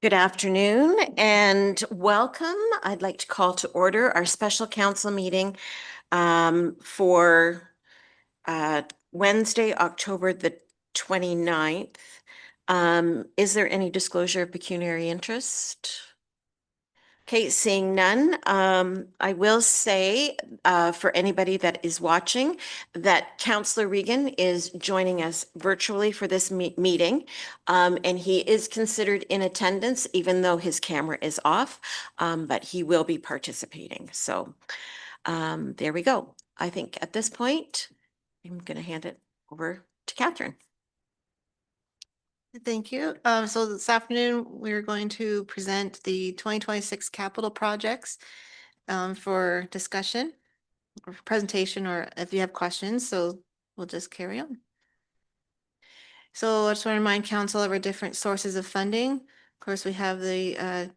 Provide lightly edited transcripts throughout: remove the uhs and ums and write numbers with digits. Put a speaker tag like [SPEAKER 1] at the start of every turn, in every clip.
[SPEAKER 1] Good afternoon and welcome. I'd like to call to order our special council meeting for Wednesday, October the 29th. Is there any disclosure of pecuniary interest? Okay, seeing none, I will say for anybody that is watching that Councillor Regan is joining us virtually for this meeting, and he is considered in attendance even though his camera is off, but he will be participating. So there we go. I think at this point, I'm going to hand it over to Catherine.
[SPEAKER 2] Thank you. So this afternoon, we're going to present the 2026 capital projects for discussion or presentation, or if you have questions, so we'll just carry on. So I just want to remind council of our different sources of funding. Of course, we have the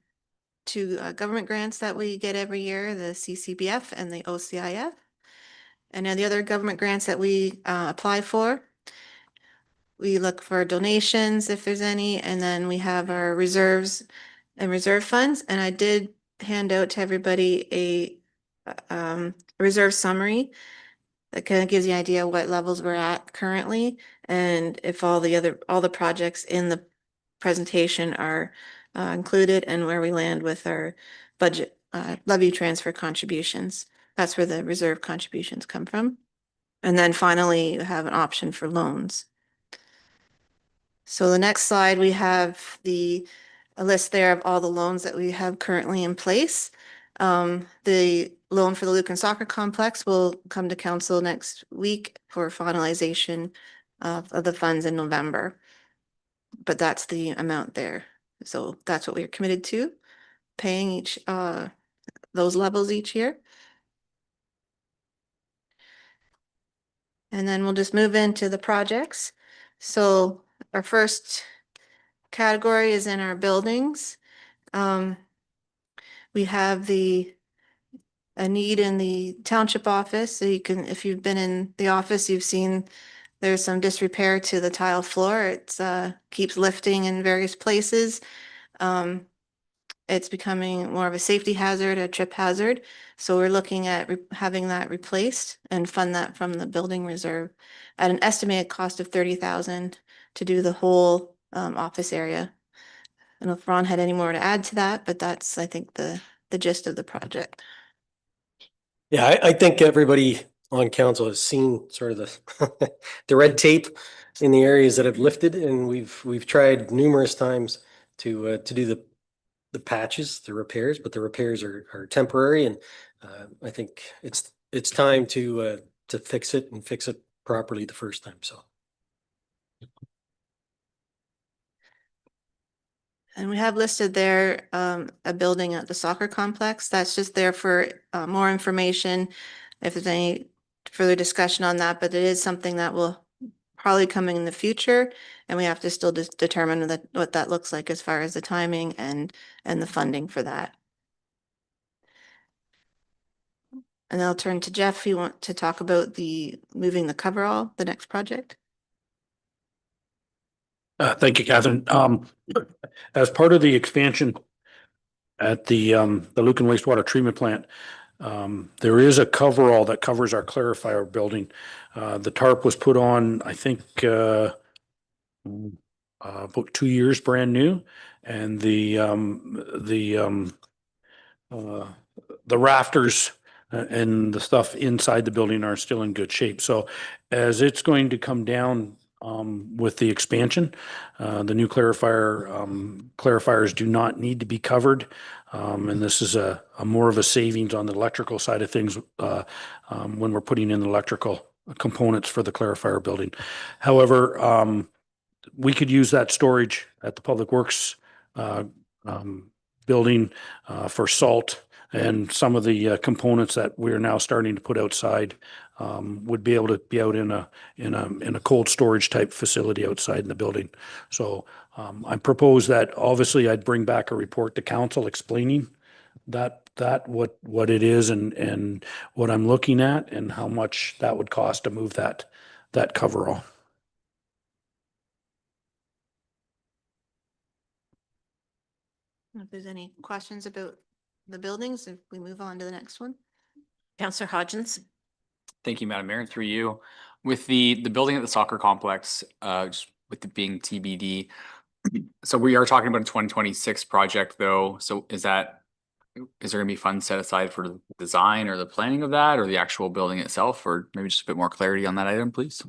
[SPEAKER 2] two government grants that we get every year, the CCBF and the OCIF. And then the other government grants that we apply for. We look for donations if there's any, and then we have our reserves and reserve funds. And I did hand out to everybody a reserve summary that kind of gives you an idea what levels we're at currently, and if all the projects in the presentation are included, and where we land with our budget levy transfer contributions. That's where the reserve contributions come from. And then finally, you have an option for loans. So the next slide, we have a list there of all the loans that we have currently in place. The loan for the Lucan Soccer Complex will come to council next week for finalization of the funds in November. But that's the amount there. So that's what we're committed to, paying each those levels each year. And then we'll just move into the projects. So our first category is in our buildings. We have a need in the township office. So you can, if you've been in the office, you've seen there's some disrepair to the tile floor. It keeps lifting in various places. It's becoming more of a safety hazard, a trip hazard. So we're looking at having that replaced and fund that from the building reserve at an estimated cost of 30,000 to do the whole office area. I don't know if Ron had any more to add to that, but that's, I think, the gist of the project.
[SPEAKER 3] Yeah, I think everybody on council has seen sort of the the red tape in the areas that have lifted, and we've tried numerous times to do the patches, the repairs, but the repairs are temporary, and I think it's time to fix it and fix it properly the first time. So.
[SPEAKER 2] And we have listed there a building at the soccer complex. That's just there for more information if there's any further discussion on that, but it is something that will probably come in the future, and we have to still determine what that looks like as far as the timing and the funding for that. And I'll turn to Jeff if you want to talk about moving the coverall, the next project.
[SPEAKER 4] Thank you, Catherine. As part of the expansion at the Lucan wastewater treatment plant, there is a coverall that covers our clarifier building. The tarp was put on, I think, about 2 years brand new, and the rafters and the stuff inside the building are still in good shape. So as it's going to come down with the expansion, the new clarifiers do not need to be covered. And this is a more of a savings on the electrical side of things when we're putting in electrical components for the clarifier building. However, we could use that storage at the Public Works building for salt, and some of the components that we're now starting to put outside would be able to be out in a cold storage type facility outside in the building. So I propose that obviously I'd bring back a report to council explaining what it is and what I'm looking at and how much that would cost to move that coverall.
[SPEAKER 2] If there's any questions about the buildings, if we move on to the next one.
[SPEAKER 1] Counselor Hodgins?
[SPEAKER 5] Thank you, Madam Mayor, through you. With the building at the soccer complex, just with it being TBD. So we are talking about a 2026 project though. So is there gonna be funds set aside for the design or the planning of that or the actual building itself? Or maybe just a bit more clarity on that item, please?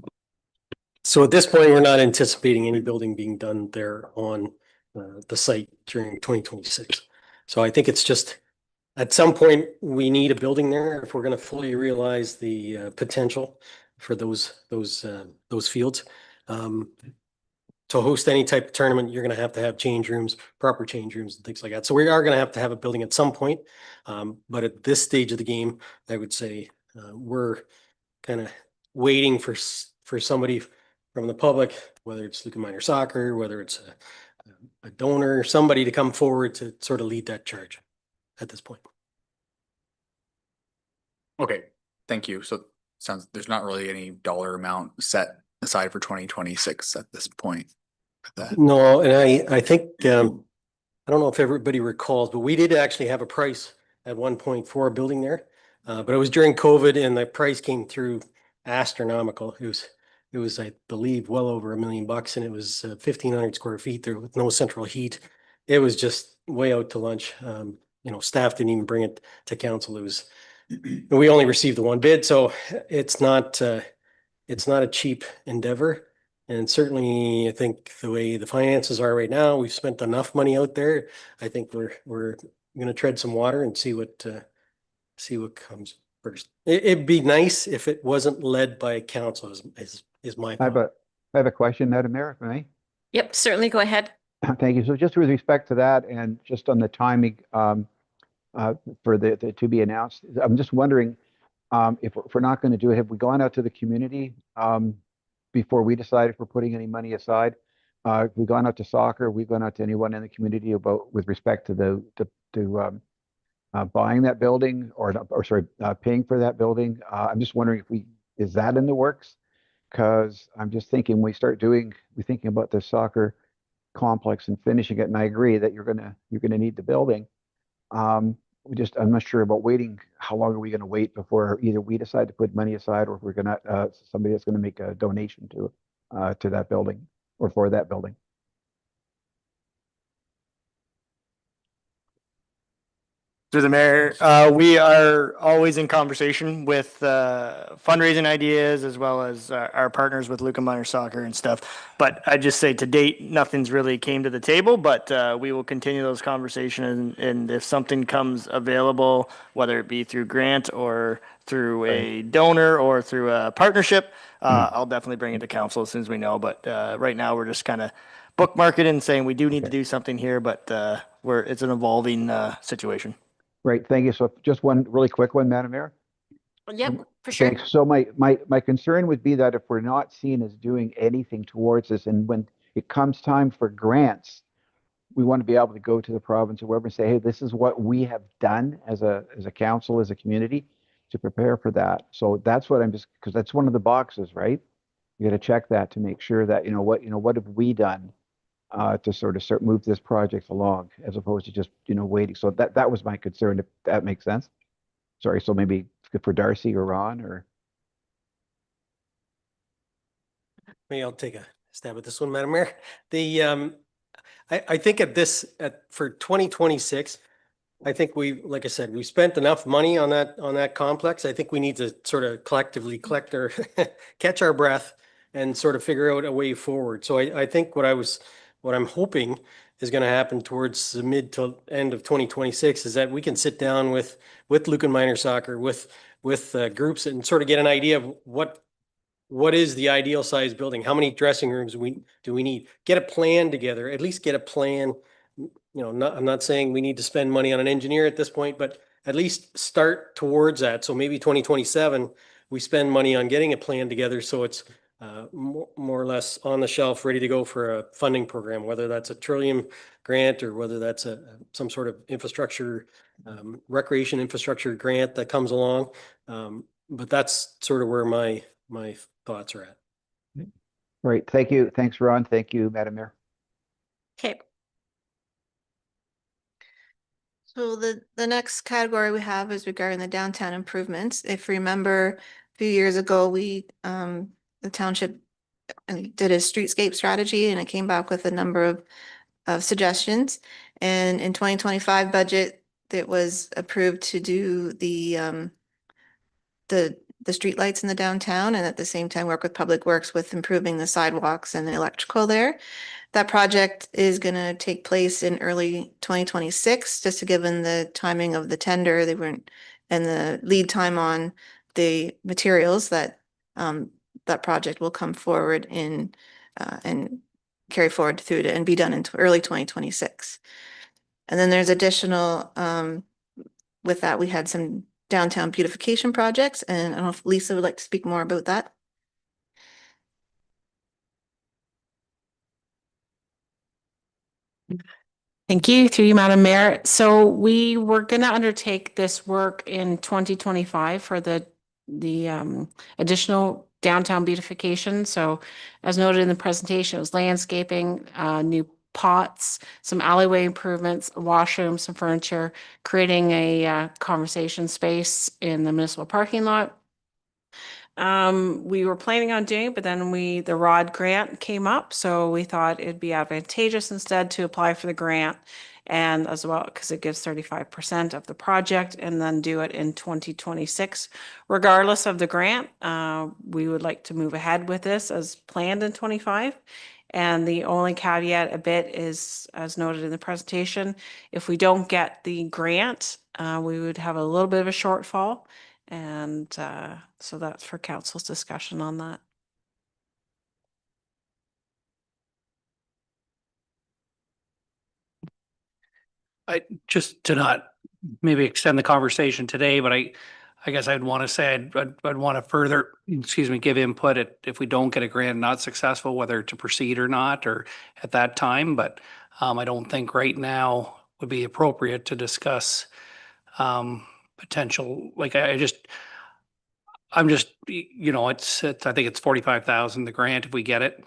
[SPEAKER 3] So at this point, we're not anticipating any building being done there on the site during 2026. So I think it's just, at some point, we need a building there if we're going to fully realize the potential for those fields. To host any type of tournament, you're going to have change rooms, proper change rooms and things like that. So we are going to have a building at some point. But at this stage of the game, I would say we're kind of waiting for somebody from the public, whether it's Lucan Minor Soccer, whether it's a donor, somebody to come forward to sort of lead that charge at this point.
[SPEAKER 5] Okay, thank you. So there's not really any dollar amount set aside for 2026 at this point.
[SPEAKER 3] No, and I think, I don't know if everybody recalls, but we did actually have a price at one point for a building there. But it was during COVID and the price came through astronomical. It was, I believe, well over $1 million, and it was 1,500 square feet there with no central heat. It was just way out to lunch. Staff didn't even bring it to council. We only received the one bid, so it's not a cheap endeavor. And certainly, I think the way the finances are right now, we've spent enough money out there. I think we're going to tread some water and see what comes first. It'd be nice if it wasn't led by council. Is my thought.
[SPEAKER 6] I have a question, Madam Mayor, if I may.
[SPEAKER 1] Yep, certainly. Go ahead.
[SPEAKER 6] Thank you. So just with respect to that and just on the timing for the to be announced, I'm just wondering if we're not going to do it, have we gone out to the community before we decide if we're putting any money aside? We've gone out to soccer, we've gone out to anyone in the community with respect to buying that building or paying for that building. I'm just wondering is that in the works? Because I'm just thinking we're thinking about the soccer complex and finishing it, and I agree that you're gonna need the building. I'm not sure about waiting. How long are we going to wait before either we decide to put money aside, or if we're gonna somebody that's going to make a donation to that building or for that building?
[SPEAKER 7] Through the mayor, we are always in conversation with fundraising ideas as well as our partners with Lucan Minor Soccer and stuff. But I just say to date, nothing's really came to the table, but we will continue those conversations. And if something comes available, whether it be through grant or through a donor or through a partnership, I'll definitely bring it to council as soon as we know. But right now we're just kind of bookmarking and saying we do need to do something here, but it's an evolving situation.
[SPEAKER 6] Right, thank you. So just one really quick one, Madam Mayor.
[SPEAKER 1] Yep, for sure.
[SPEAKER 6] Thanks. So my concern would be that if we're not seen as doing anything towards this, and when it comes time for grants, we want to be able to go to the province or wherever and say, hey, this is what we have done as a council, as a community to prepare for that. So that's what because that's one of the boxes, right? You got to check that to make sure that, what have we done to sort of move this project along, as opposed to just waiting. So that was my concern, if that makes sense. Sorry, so maybe for Darcy or Ron or.
[SPEAKER 3] Maybe I'll take a stab at this one, Madam Mayor. I think for 2026, I think like I said, we spent enough money on that complex. I think we need to sort of collectively catch our breath and sort of figure out a way forward. So I think what I'm hoping is going to happen towards the mid to end of 2026 is that we can sit down with Lucan Minor Soccer, with groups and sort of get an idea of what is the ideal size building? How many dressing rooms do we need? Get a plan together, at least get a plan. I'm not saying we need to spend money on an engineer at this point, but at least start towards that. So maybe 2027, we spend money on getting a plan together. So it's more or less on the shelf, ready to go for a funding program, whether that's a Trillium grant or whether that's some sort of infrastructure, recreation infrastructure grant that comes along. But that's sort of where my thoughts are at.
[SPEAKER 6] Right. Thank you. Thanks, Ron. Thank you, Madam Mayor.
[SPEAKER 1] Okay.
[SPEAKER 2] So the next category we have is regarding the downtown improvements. If you remember, a few years ago, the township did a streetscape strategy and it came back with a number of suggestions. And in 2025 budget, it was approved to do the streetlights in the downtown and at the same time work with Public Works with improving the sidewalks and the electrical there. That project is going to take place in early 2026, just to given the timing of the tender, they weren't, and the lead time on the materials that project will come forward and carry forward through to and be done in early 2026. And then there's additional, with that, we had some downtown beautification projects, and I don't know if Lisa would like to speak more about that.
[SPEAKER 8] Thank you, through you, Madam Mayor. So we were going to undertake this work in 2025 for the additional downtown beautification. So as noted in the presentation, it was landscaping, new pots, some alleyway improvements, a washroom, some furniture, creating a conversation space in the municipal parking lot. We were planning on doing, but then the ROD grant came up, so we thought it'd be advantageous instead to apply for the grant. And as well, because it gives 35% of the project and then do it in 2026. Regardless of the grant, we would like to move ahead with this as planned in 25. And the only caveat a bit is, as noted in the presentation, if we don't get the grant, we would have a little bit of a shortfall. And so that's for council's discussion on that.
[SPEAKER 4] Just to not maybe extend the conversation today, but I guess I'd want to say I'd want to further, give input if we don't get a grant, not successful, whether to proceed or not, or at that time. But I don't think right now would be appropriate to discuss potential, like I'm just, I think it's 45,000, the grant, if we get it.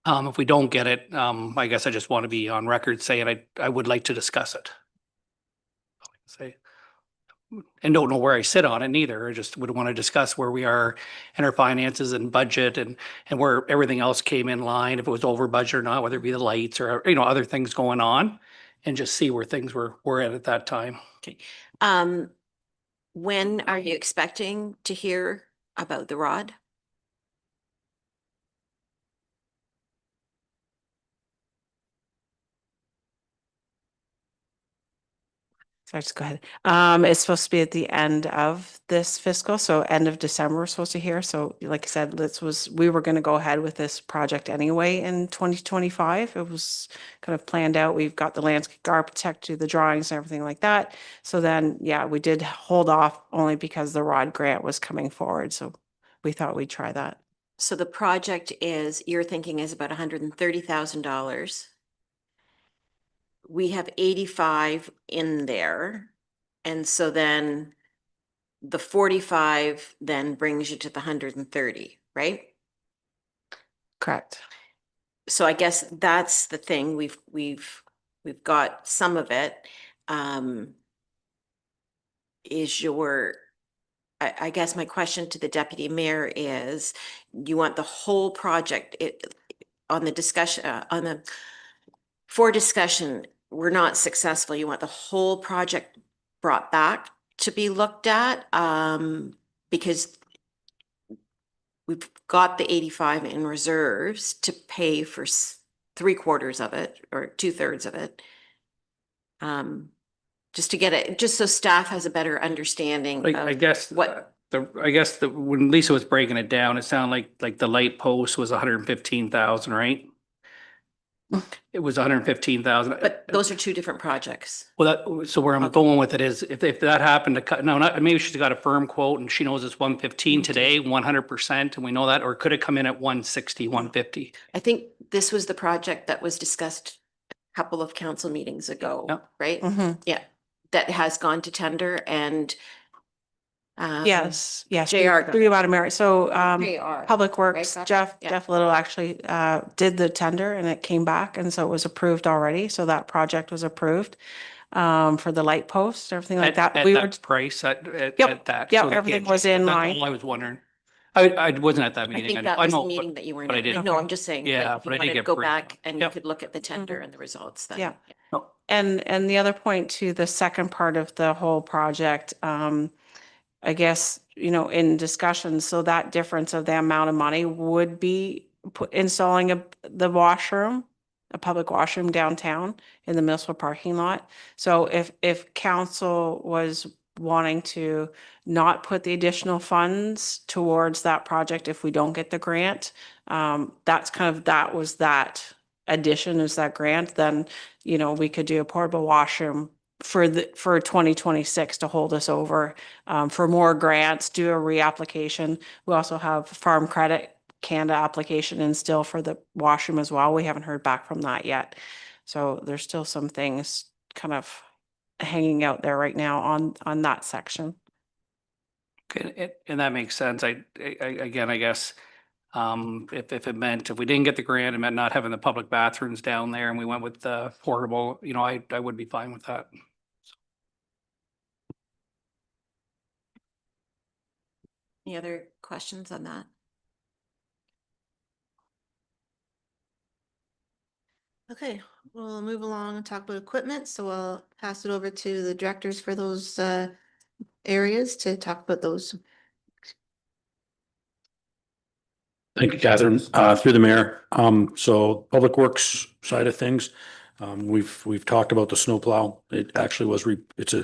[SPEAKER 4] If we don't get it, I guess I just want to be on record saying I would like to discuss it. Say, and don't know where I sit on it neither. I just would want to discuss where we are in our finances and budget and where everything else came in line, if it was over budget or not, whether it be the lights or, other things going on, and just see where things were at that time.
[SPEAKER 1] Okay. When are you expecting to hear about the ROD?
[SPEAKER 8] Sorry, just go ahead. It's supposed to be at the end of this fiscal, so end of December we're supposed to hear. So like I said, we were going to go ahead with this project anyway in 2025. It was kind of planned out. We've got the landscape architect do the drawings and everything like that. So then, yeah, we did hold off only because the ROD grant was coming forward. So we thought we'd try that.
[SPEAKER 1] So the project you're thinking is about $130,000. We have 85 in there. And so then the 45 then brings you to the 130, right?
[SPEAKER 8] Correct.
[SPEAKER 1] So I guess that's the thing. We've got some of it. I guess my question to the deputy mayor is, you want the whole project on the discussion, for discussion, we're not successful. You want the whole project brought back to be looked at, because we've got the 85 in reserves to pay for 3/4 of it or 2/3 of it. Just to get it, just so staff has a better understanding
[SPEAKER 4] I
[SPEAKER 1] of
[SPEAKER 4] guess
[SPEAKER 1] what.
[SPEAKER 4] when Lisa was breaking it down, it sounded like the light post was 115,000, right? It was 115,000.
[SPEAKER 1] But those are two different projects.
[SPEAKER 4] Well, so where I'm
[SPEAKER 1] Okay.
[SPEAKER 4] going with it is if that happened to cut, no, maybe she's got a firm quote and she knows it's 115 today, 100%, and we know that, or could it come in at 160, 150?
[SPEAKER 1] I think this was the project that was discussed a couple of council meetings ago,
[SPEAKER 4] Yep.
[SPEAKER 1] right?
[SPEAKER 8] Mhm.
[SPEAKER 1] Yeah, that has gone to tender and
[SPEAKER 8] Yes, yes.
[SPEAKER 1] JR
[SPEAKER 8] Through you, Madam Mayor. So
[SPEAKER 1] JR,
[SPEAKER 8] Public Works,
[SPEAKER 1] right,
[SPEAKER 8] Jeff
[SPEAKER 1] yeah.
[SPEAKER 8] Little actually did the tender and it came back, and so it was approved already. So that project was approved. for the light posts, everything like that.
[SPEAKER 9] At
[SPEAKER 8] We were,
[SPEAKER 9] that price,
[SPEAKER 8] Yep,
[SPEAKER 9] at that.
[SPEAKER 8] yep,
[SPEAKER 9] So, yeah,
[SPEAKER 8] everything was in
[SPEAKER 9] that's
[SPEAKER 8] line.
[SPEAKER 9] all I was wondering. I wasn't at that
[SPEAKER 1] I
[SPEAKER 9] meeting.
[SPEAKER 1] think
[SPEAKER 9] know-
[SPEAKER 1] that
[SPEAKER 9] I
[SPEAKER 1] was the
[SPEAKER 9] know,
[SPEAKER 1] meeting that you weren't
[SPEAKER 9] but I
[SPEAKER 1] at.
[SPEAKER 9] did.
[SPEAKER 1] No, I'm just saying,
[SPEAKER 9] Yeah,
[SPEAKER 1] like, if
[SPEAKER 9] but
[SPEAKER 1] you
[SPEAKER 9] I did
[SPEAKER 1] wanted to
[SPEAKER 9] get
[SPEAKER 1] go
[SPEAKER 9] briefed on
[SPEAKER 1] back
[SPEAKER 9] it.
[SPEAKER 1] and you
[SPEAKER 9] Yep.
[SPEAKER 1] could look at the tender and the results then.
[SPEAKER 8] Yeah.
[SPEAKER 9] Oh,
[SPEAKER 8] And the other point to the second part of the whole project, I guess, in discussion, so that difference of the amount of money would be installing the washroom, a public washroom downtown in the municipal parking lot. So if council was wanting to not put the additional funds towards that project if we don't get the grant, that's that was that addition is that grant, then, we could do a portable washroom for 2026 to hold us over for more grants, do a reapplication. We also have Farm Credit Canada application and still for the washroom as well. We haven't heard back from that yet. So there's still some things kind of hanging out there right now on that section.
[SPEAKER 9] okay, and that makes sense. Again, I guess, if it meant, if we didn't get the grant, it meant not having the public bathrooms down there and we went with the portable, I would be fine with that.
[SPEAKER 1] Any other questions on that?
[SPEAKER 2] Okay, we'll move along and talk about equipment. So I'll pass it over to the directors for those areas to talk about those.
[SPEAKER 4] Thank you, Catherine. Through the mayor. So Public Works side of things, we've talked about the snowplow. It actually was it's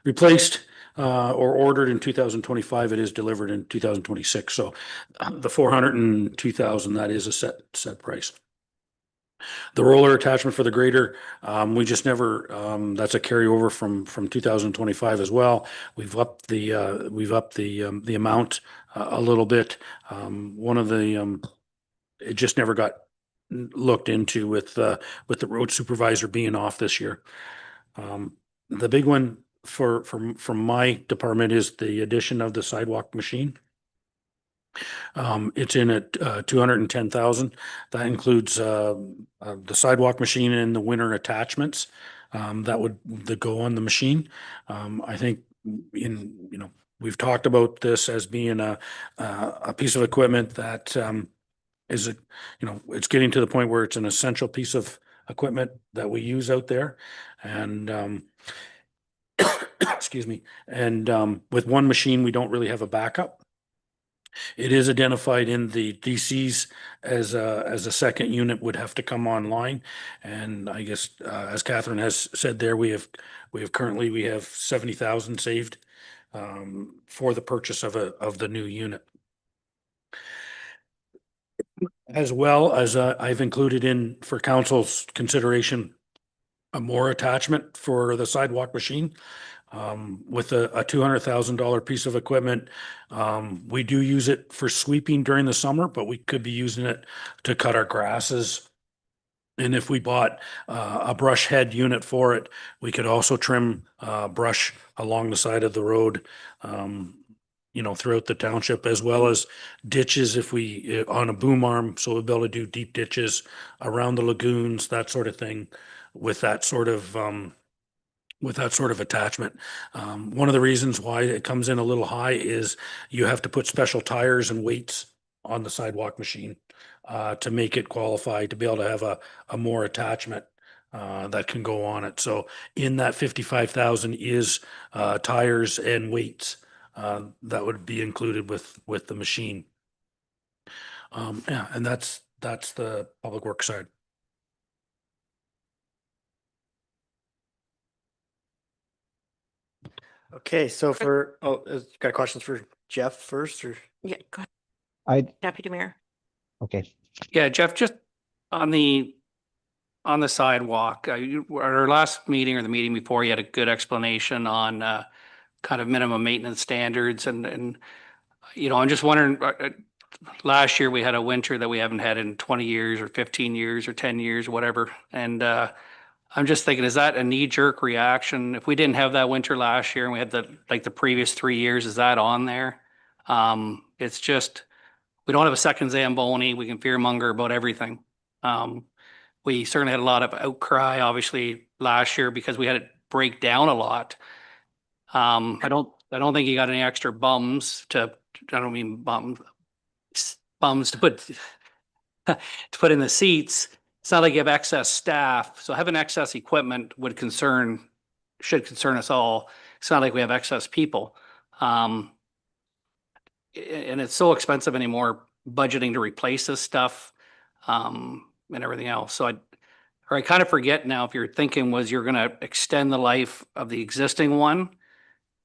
[SPEAKER 4] replaced or ordered in 2025. It is delivered in 2026. So the 402,000, that is a set price. The roller attachment for the grader, we just never, that's a carryover from 2025 as well. We've upped the amount a little bit. One of the, it just never got looked into with the road supervisor being off this year. The big one from my department is the addition of the sidewalk machine. It's in at 210,000. That includes the sidewalk machine and the winter attachments that go on the machine. I think we've talked about this as being a piece of equipment that is it's getting to the point where it's an essential piece of equipment that we use out there, and excuse me, and with one machine we don't really have a backup. It is identified in the DCs as a second unit would have to come online. And I guess, as Catherine has said there, we have currently 70,000 saved, for the purchase of the new unit. As well as, I've included in for council's consideration, a more attachment for the sidewalk machine. With a $200,000 piece of equipment. We do use it for sweeping during the summer, but we could be using it to cut our grasses. And if we bought a brush head unit for it, we could also trim brush along the side of the road, throughout the township, as well as ditches if we on a boom arm. So we'll be able to do deep ditches around the lagoons, that sort of thing, with that sort of attachment. One of the reasons why it comes in a little high is you have to put special tires and weights on the sidewalk machine to make it qualify to be able to have a more attachment that can go on it. So in that 55,000 is tires and weights that would be included with the machine. Yeah, and that's the public works side.
[SPEAKER 7] Okay, so got questions for Jeff first, or?
[SPEAKER 1] Yeah, go ahead,
[SPEAKER 6] I,
[SPEAKER 1] Deputy Mayor.
[SPEAKER 6] okay.
[SPEAKER 9] Yeah, Jeff, just on the sidewalk, at our last meeting or the meeting before, you had a good explanation on kind of minimum maintenance standards, and I'm just wondering, last year we had a winter that we haven't had in 20 years or 15 years or 10 years, whatever. And I'm just thinking, is that a knee-jerk reaction? If we didn't have that winter last year and we had the previous 3 years, is that on there? It's just, we don't have a second Zamboni. We can fearmonger about everything. We certainly had a lot of outcry, obviously, last year because we had it break down a lot. I don't think you got any extra bums to, I don't mean bums to put to put in the seats. It's not like you have excess staff. So having excess equipment should concern us all. It's not like we have excess people. And it's so expensive anymore budgeting to replace this stuff, and everything else. So I kind of forget now if your thinking was you're going to extend the life of the existing one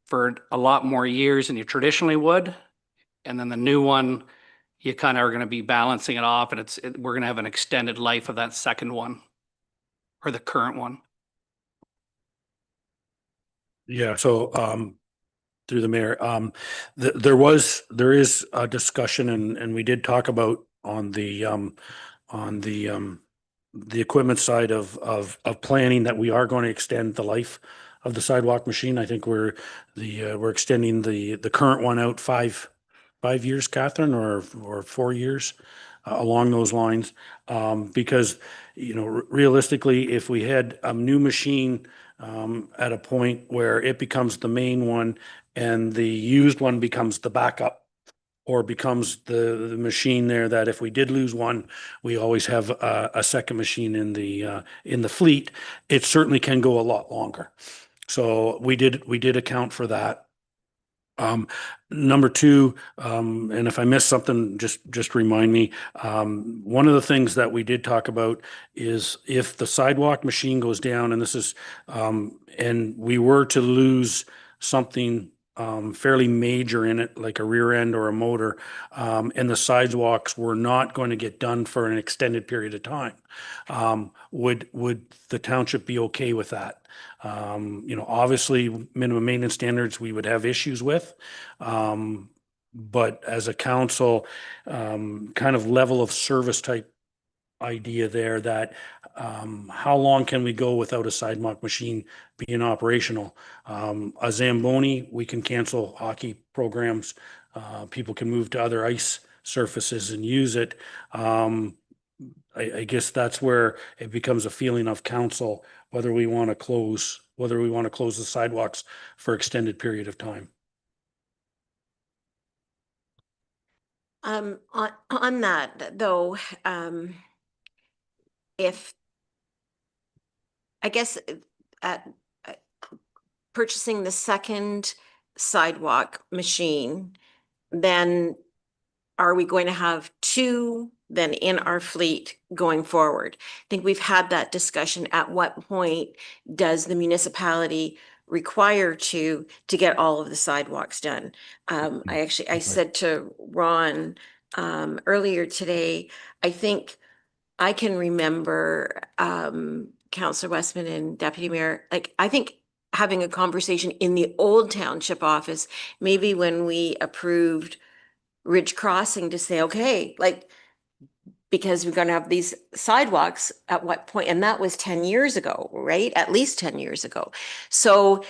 [SPEAKER 9] for a lot more years than you traditionally would. And then the new one, you kind of are going to be balancing it off, and we're going to have an extended life of that second one or the current one.
[SPEAKER 4] Yeah, so through the mayor, there is a discussion, and we did talk about on the equipment side of planning that we are going to extend the life of the sidewalk machine. I think we're extending the current one out 5 years, Catherine, or 4 years, along those lines. Because, realistically, if we had a new machine at a point where it becomes the main one and the used one becomes the backup, or becomes the machine there that if we did lose one, we always have a second machine in the fleet, it certainly can go a lot longer. So we did account for that. Number two, and if I missed something, just remind me. One of the things that we did talk about is if the sidewalk machine goes down, and this is, and we were to lose something fairly major in it, like a rear end or a motor, and the sidewalks were not going to get done for an extended period of time, would the township be okay with that? Obviously, minimum maintenance standards we would have issues with. But as a council, kind of level of service type idea there, that how long can we go without a sidewalk machine being operational? A Zamboni, we can cancel hockey programs. People can move to other ice surfaces and use it. I guess that's where it becomes a feeling of council, whether we want to close the sidewalks for extended period of time.
[SPEAKER 1] On that though, if I guess at purchasing the second sidewalk machine, then are we going to have two then in our fleet going forward? I think we've had that discussion. At what point does the municipality require to get all of the sidewalks done? I said to Ron earlier today, I think I can remember Councillor Westman and Deputy Mayor, I think having a conversation in the old township office, maybe when we approved Ridge Crossing, to say, okay, because we're going to have these sidewalks at what point? And that was 10 years ago, right? At least 10 years ago. So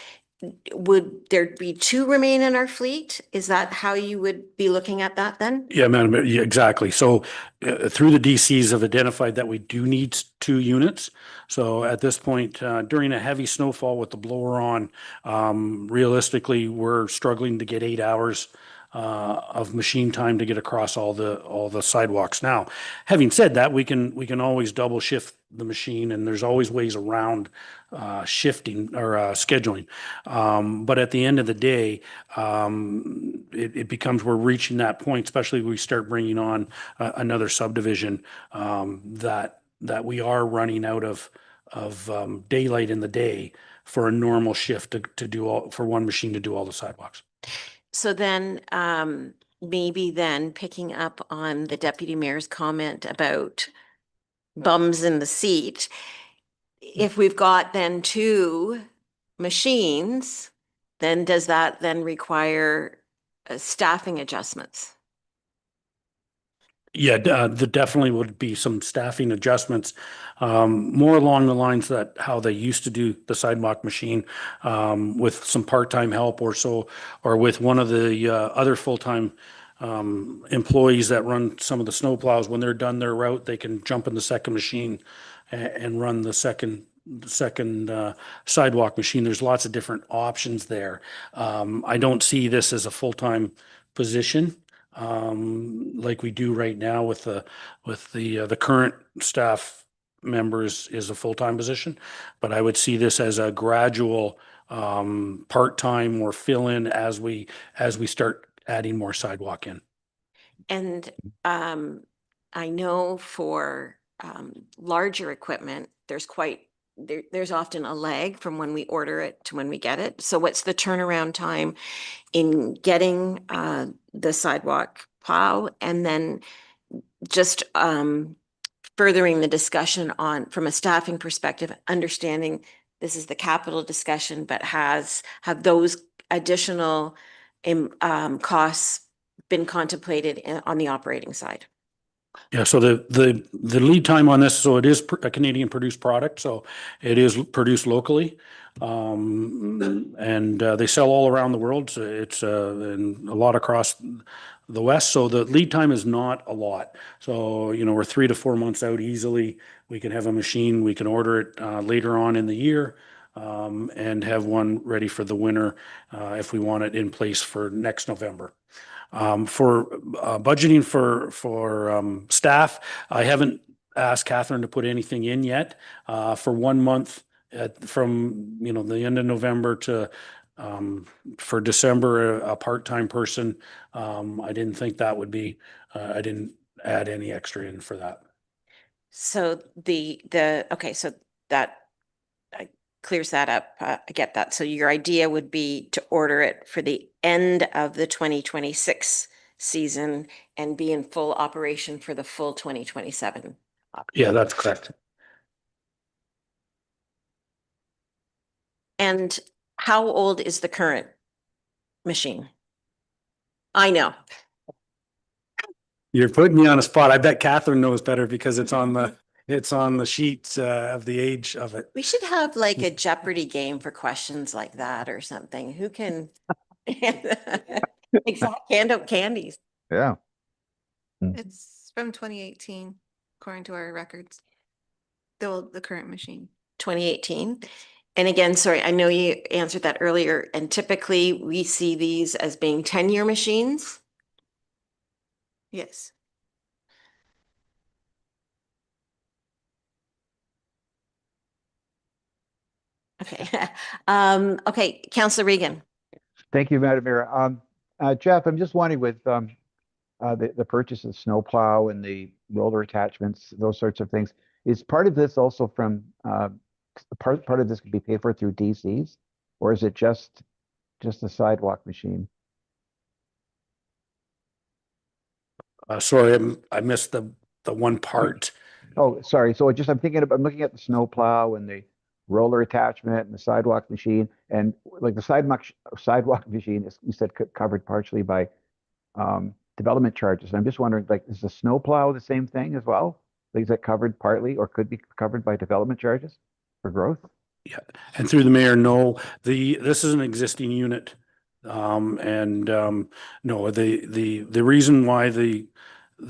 [SPEAKER 1] would there be two remain in our fleet? Is that how you would be looking at that then?
[SPEAKER 4] Yeah, Madam, yeah, exactly. So through the DCs have identified that we do need 2 units. So at this point, during a heavy snowfall with the blower on, realistically, we're struggling to get 8 hours of machine time to get across all the sidewalks. Now, having said that, we can always double shift the machine, and there's always ways around shifting or scheduling. But at the end of the day, it becomes, we're reaching that point, especially when we start bringing on another subdivision, that we are running out of daylight in the day for a normal shift to do for one machine to do all the sidewalks.
[SPEAKER 1] So then maybe then picking up on the deputy mayor's comment about bums in the seat, if we've got then 2 machines, then does that then require staffing adjustments?
[SPEAKER 4] Yeah, there definitely would be some staffing adjustments, more along the lines that how they used to do the sidewalk machine, with some part-time help or so, or with one of the other full-time employees that run some of the snow plows. When they're done their route, they can jump in the second machine and run the second sidewalk machine. There's lots of different options there. I don't see this as a full-time position, like we do right now with the current staff members is a full-time position. But I would see this as a gradual, part-time or fill-in as we start adding more sidewalk in.
[SPEAKER 1] And I know for larger equipment, there's often a lag from when we order it to when we get it. So what's the turnaround time in getting the sidewalk plow, and then just furthering the discussion on, from a staffing perspective, understanding this is the capital discussion, but have those additional costs been contemplated on the operating side?
[SPEAKER 4] Yeah, so the lead time on this, so it is a Canadian produced product, so it is produced locally. And they sell all around the world. So it's and a lot across the West. So the lead time is not a lot. So, you know, we're 3 to 4 months out easily. We can have a machine, we can order it later on in the year, and have one ready for the winter if we want it in place for next November. For budgeting for staff, I haven't asked Catherine to put anything in yet. For 1 month from, you know, the end of November to for December, a part-time person, I didn't think that would be, I didn't add any extra in for that.
[SPEAKER 1] So okay, so that clears that up. I get that. So your idea would be to order it for the end of the 2026 season and be in full operation for the full 2027.
[SPEAKER 4] Yeah, that's correct.
[SPEAKER 1] And how old is the current machine? I know.
[SPEAKER 4] You're putting me on a spot. I bet Catherine knows better because it's on the sheets of the age of it.
[SPEAKER 1] We should have like a Jeopardy game for questions like that or something. Who can exact hand out candies?
[SPEAKER 6] Yeah.
[SPEAKER 2] It's from 2018, according to our records. The current machine.
[SPEAKER 1] 2018. And again, sorry, I know you answered that earlier, and typically we see these as being 10-year machines.
[SPEAKER 2] Yes.
[SPEAKER 1] Okay. Okay, Councillor Regan.
[SPEAKER 6] Thank you, Madam Mayor. Jeff, I'm just wondering with the purchase of snowplow and the roller attachments, those sorts of things, is part of this also from part of this could be paid for through DCs, or is it just a sidewalk machine?
[SPEAKER 4] Sorry, I missed the one part.
[SPEAKER 6] Oh, sorry. So I'm I'm looking at the snowplow and the roller attachment and the sidewalk machine, and like the sidewalk machine is, you said, covered partially by development charges. And I'm just wondering, like, is the snowplow the same thing as well? Like, is that covered partly or could be covered by development charges for growth?
[SPEAKER 4] Yeah, and through the mayor, no, this is an existing unit. No, the reason why the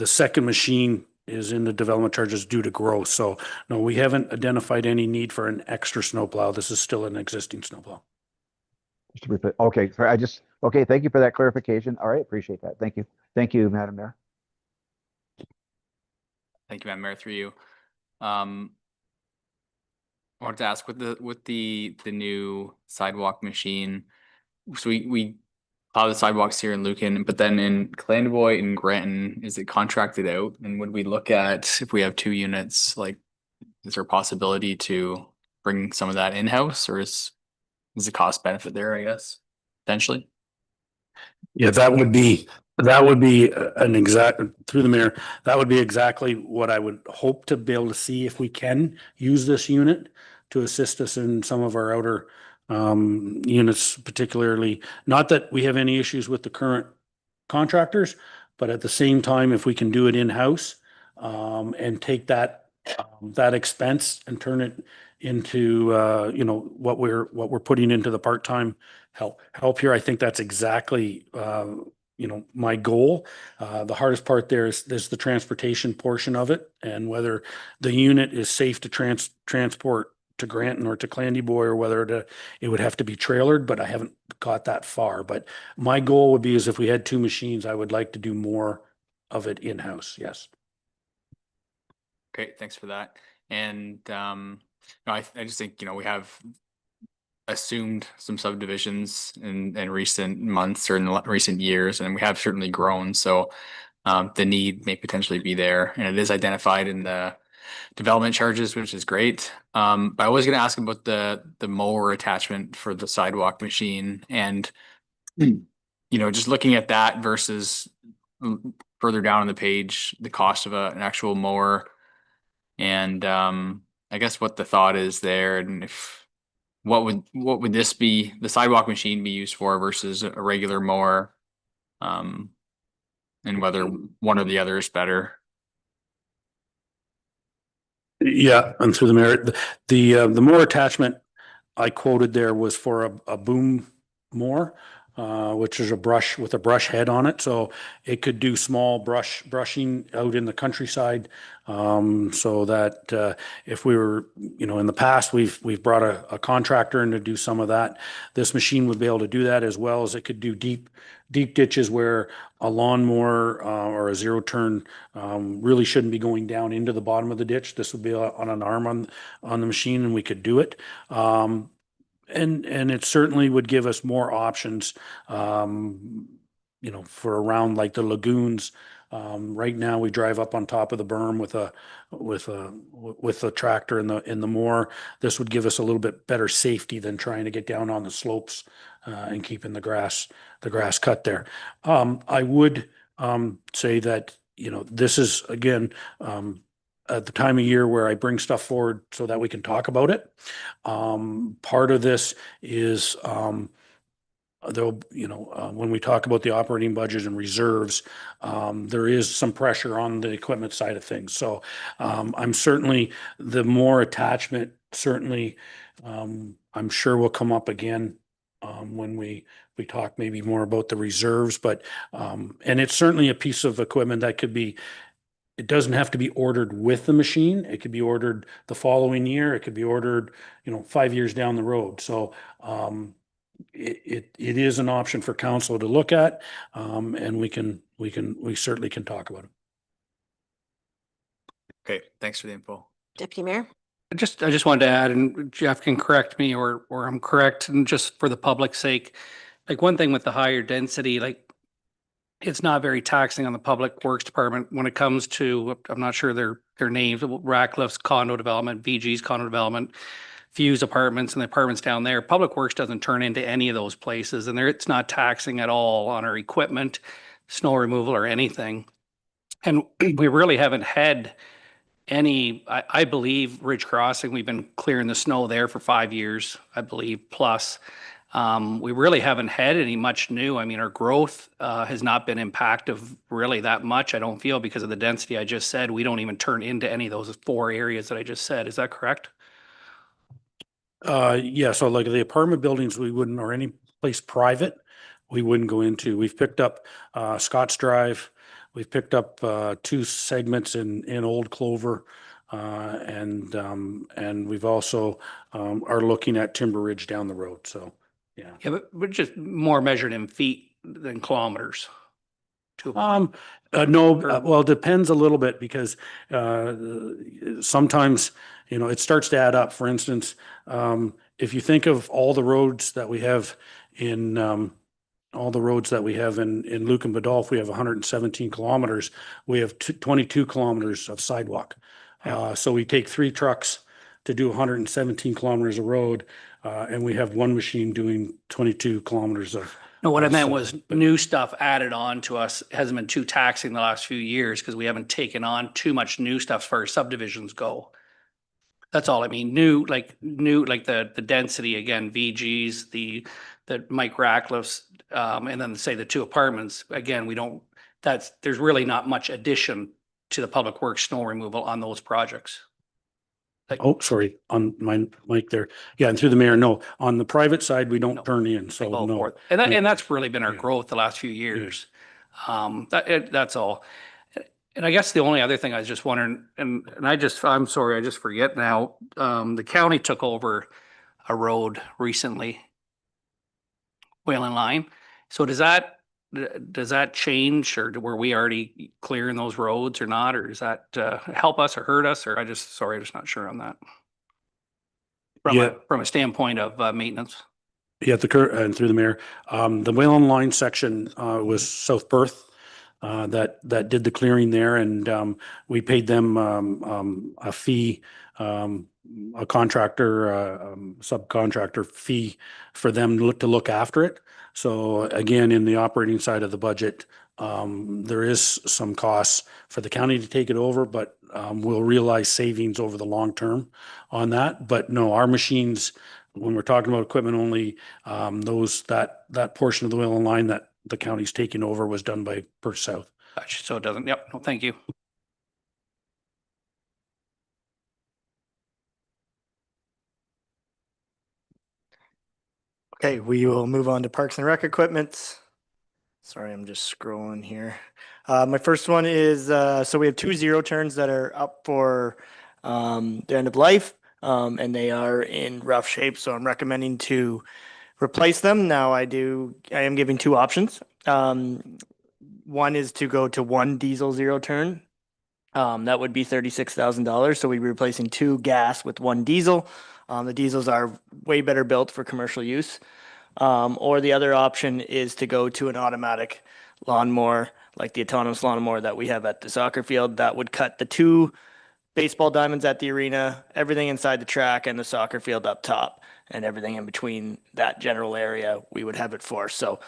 [SPEAKER 4] second machine is in the development charges due to growth. So no, we haven't identified any need for an extra snowplow. This is still an existing snowplow.
[SPEAKER 6] Just to repeat. Okay, sorry, okay, thank you for that clarification. All right, appreciate that. Thank you. Thank you, Madam Mayor.
[SPEAKER 5] Thank you, Madam Mayor, through you. I wanted to ask with the new sidewalk machine. So we plow the sidewalks here in Lucan, but then in Clandeboye and Granton, is it contracted out? And would we look at, if we have 2 units, like, is there a possibility to bring some of that in-house, or is the cost benefit there, I guess, potentially?
[SPEAKER 4] Yeah, that would be an exact, through the mayor, that would be exactly what I would hope to be able to see if we can use this unit to assist us in some of our outer units, particularly, not that we have any issues with the current contractors, but at the same time, if we can do it in-house and take that expense and turn it into you know, what we're putting into the part-time help here. I think that's exactly you know, my goal. The hardest part there is the transportation portion of it, and whether the unit is safe to transport to Granton or to Clandy-Boy, or whether it would have to be trailered, but I haven't got that far. But my goal would be is if we had two machines, I would like to do more of it in-house. Yes.
[SPEAKER 5] Okay, thanks for that. And no, I just think, we have assumed some subdivisions in recent months or in recent years, and we have certainly grown. So the need may potentially be there, and it is identified in the development charges, which is great. But I was going to ask about the mower attachment for the sidewalk machine, and just looking at that versus further down on the page, the cost of an actual mower, and I guess what the thought is there, and if what would this be, the sidewalk machine be used for versus a regular mower, and whether one or the other is better.
[SPEAKER 4] Yeah, and through the merit, the mower attachment I quoted there was for a boom mower, which is a brush with a brush head on it, so it could do small brushing out in the countryside. So that if we were, in the past, we've brought a contractor in to do some of that. This machine would be able to do that, as well as it could do deep ditches where a lawnmower or a zero turn really shouldn't be going down into the bottom of the ditch. This would be on an arm on the machine, and we could do it. And it certainly would give us more options, for around like the lagoons. Right now we drive up on top of the berm with a tractor in the mower. This would give us a little bit better safety than trying to get down on the slopes and keeping the grass cut there. I would say that, this is again, at the time of year where I bring stuff forward so that we can talk about it. Part of this is, when we talk about the operating budget and reserves, there is some pressure on the equipment side of things. So I'm certainly, the more attachment, certainly, I'm sure will come up again when we talk maybe more about the reserves, but and it's certainly a piece of equipment that could be, it doesn't have to be ordered with the machine. It could be ordered the following year. It could be ordered, 5 years down the road. So it is an option for council to look at, and we certainly can talk about it.
[SPEAKER 5] Okay, thanks for the info.
[SPEAKER 1] Deputy Mayor?
[SPEAKER 9] I just wanted to add, and Jeff can correct me or I'm correct, and just for the public's sake, like one thing with the higher density, like it's not very taxing on the Public Works Department when it comes to, I'm not sure their names, Ratcliffe's condo development, VG's condo development, Fuse Apartments and the apartments down there. Public Works doesn't turn into any of those places, and it's not taxing at all on our equipment, snow removal or anything. And we really haven't had any, I believe Ridge Crossing, we've been clearing the snow there for 5 years, I believe, plus. We really haven't had any much new. I mean, our growth has not been impacted really that much, I don't feel, because of the density I just said. We don't even turn into any of those 4 areas that I just said. Is that correct?
[SPEAKER 4] Yeah, so like the apartment buildings, we wouldn't, or any place private, we wouldn't go into. We've picked up Scotts Drive. We've picked up 2 segments in Old Clover. And we've also are looking at Timber Ridge down the road. So, yeah.
[SPEAKER 9] Yeah, but we're just more measured in feet than kilometers.
[SPEAKER 4] No, well, it depends a little bit, because sometimes, it starts to add up. For instance, if you think of all the roads that we have in Lucan Biddulph, we have 117 kilometers. We have 22 kilometers of sidewalk. So we take 3 trucks to do 117 kilometers of road, and we have 1 machine doing 22 kilometers of.
[SPEAKER 9] No, what I meant was new stuff added on to us hasn't been too taxing the last few years, because we haven't taken on too much new stuff as far as subdivisions go. That's all I mean. New, like the density, again, VG's, the Mike Ratcliffe's, and then say the 2 apartments, again, there's really not much addition to the Public Works snow removal on those projects.
[SPEAKER 4] Oh, sorry, on my mic there. Yeah, and through the mayor, no. On the private side, we don't turn in, so no.
[SPEAKER 9] And that's really been our growth the last few years. That's all. And I guess the only other thing I was just wondering, and I'm sorry, I just forget now. The county took over a road recently, Whalen Line. So does that change, or were we already clearing those roads or not? Or does that help us or hurt us? Or I'm just not sure on that.
[SPEAKER 4] Yeah.
[SPEAKER 9] From a standpoint of maintenance.
[SPEAKER 4] Yeah, and through the mayor, the Whalen Line section was South Perth that did the clearing there, and we paid them a fee, a contractor, subcontractor fee for them to look after it. So again, in the operating side of the budget, there is some costs for the county to take it over, but we'll realize savings over the long term on that. But no, our machines, when we're talking about equipment only, that portion of the Whalen Line that the county's taking over was done by Perth South.
[SPEAKER 9] Gotcha. So it doesn't, yep, no, thank you.
[SPEAKER 7] Okay, we will move on to Parks and Rec equipment. Sorry, I'm just scrolling here. My first one is, so we have 2 zero turns that are up for their end of life, and they are in rough shape, so I'm recommending to replace them. Now I am giving 2 options. One is to go to 1 diesel zero turn. That would be $36,000. So we'd be replacing 2 gas with 1 diesel. The diesels are way better built for commercial use. Or the other option is to go to an automatic lawnmower, like the autonomous lawnmower that we have at the soccer field. That would cut the 2 baseball diamonds at the arena, everything inside the track and the soccer field up top, and everything in between that general area we would have it for. So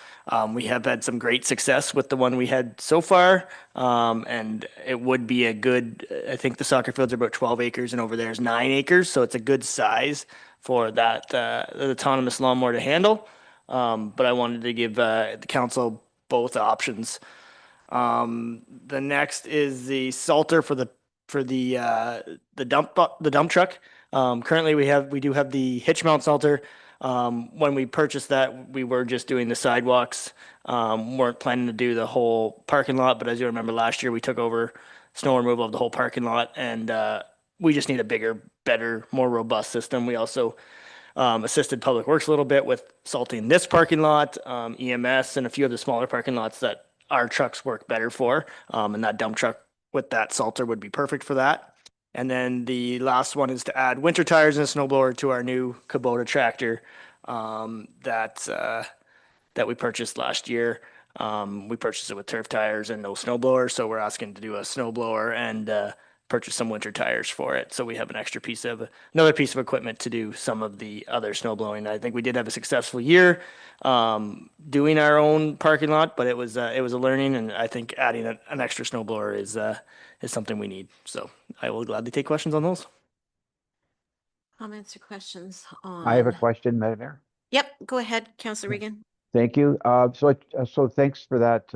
[SPEAKER 7] we have had some great success with the one we had so far, and it would be a good, I think the soccer fields are about 12 acres and over there is 9 acres, so it's a good size for that the autonomous lawnmower to handle. But I wanted to give the council both options. The next is the salter for the dump truck. Currently we do have the hitch mount salter. When we purchased that, we were just doing the sidewalks. Weren't planning to do the whole parking lot, but as you remember last year, we took over snow removal of the whole parking lot, and we just need a bigger, better, more robust system. We also assisted Public Works a little bit with salting this parking lot, EMS, and a few of the smaller parking lots that our trucks work better for. And that dump truck with that salter would be perfect for that. And then the last one is to add winter tires and a snowblower to our new Kubota tractor that we purchased last year. We purchased it with turf tires and no snowblower, so we're asking to do a snowblower and purchase some winter tires for it. So we have another piece of equipment to do some of the other snow blowing. I think we did have a successful year doing our own parking lot, but it was a learning, and I think adding an extra snow blower is something we need. So I will gladly take questions on those.
[SPEAKER 1] Comments or questions
[SPEAKER 6] I have a
[SPEAKER 1] on?
[SPEAKER 6] question, Madam Mayor.
[SPEAKER 1] Yep, go ahead, Councillor Regan.
[SPEAKER 6] Thank you. So thanks for that,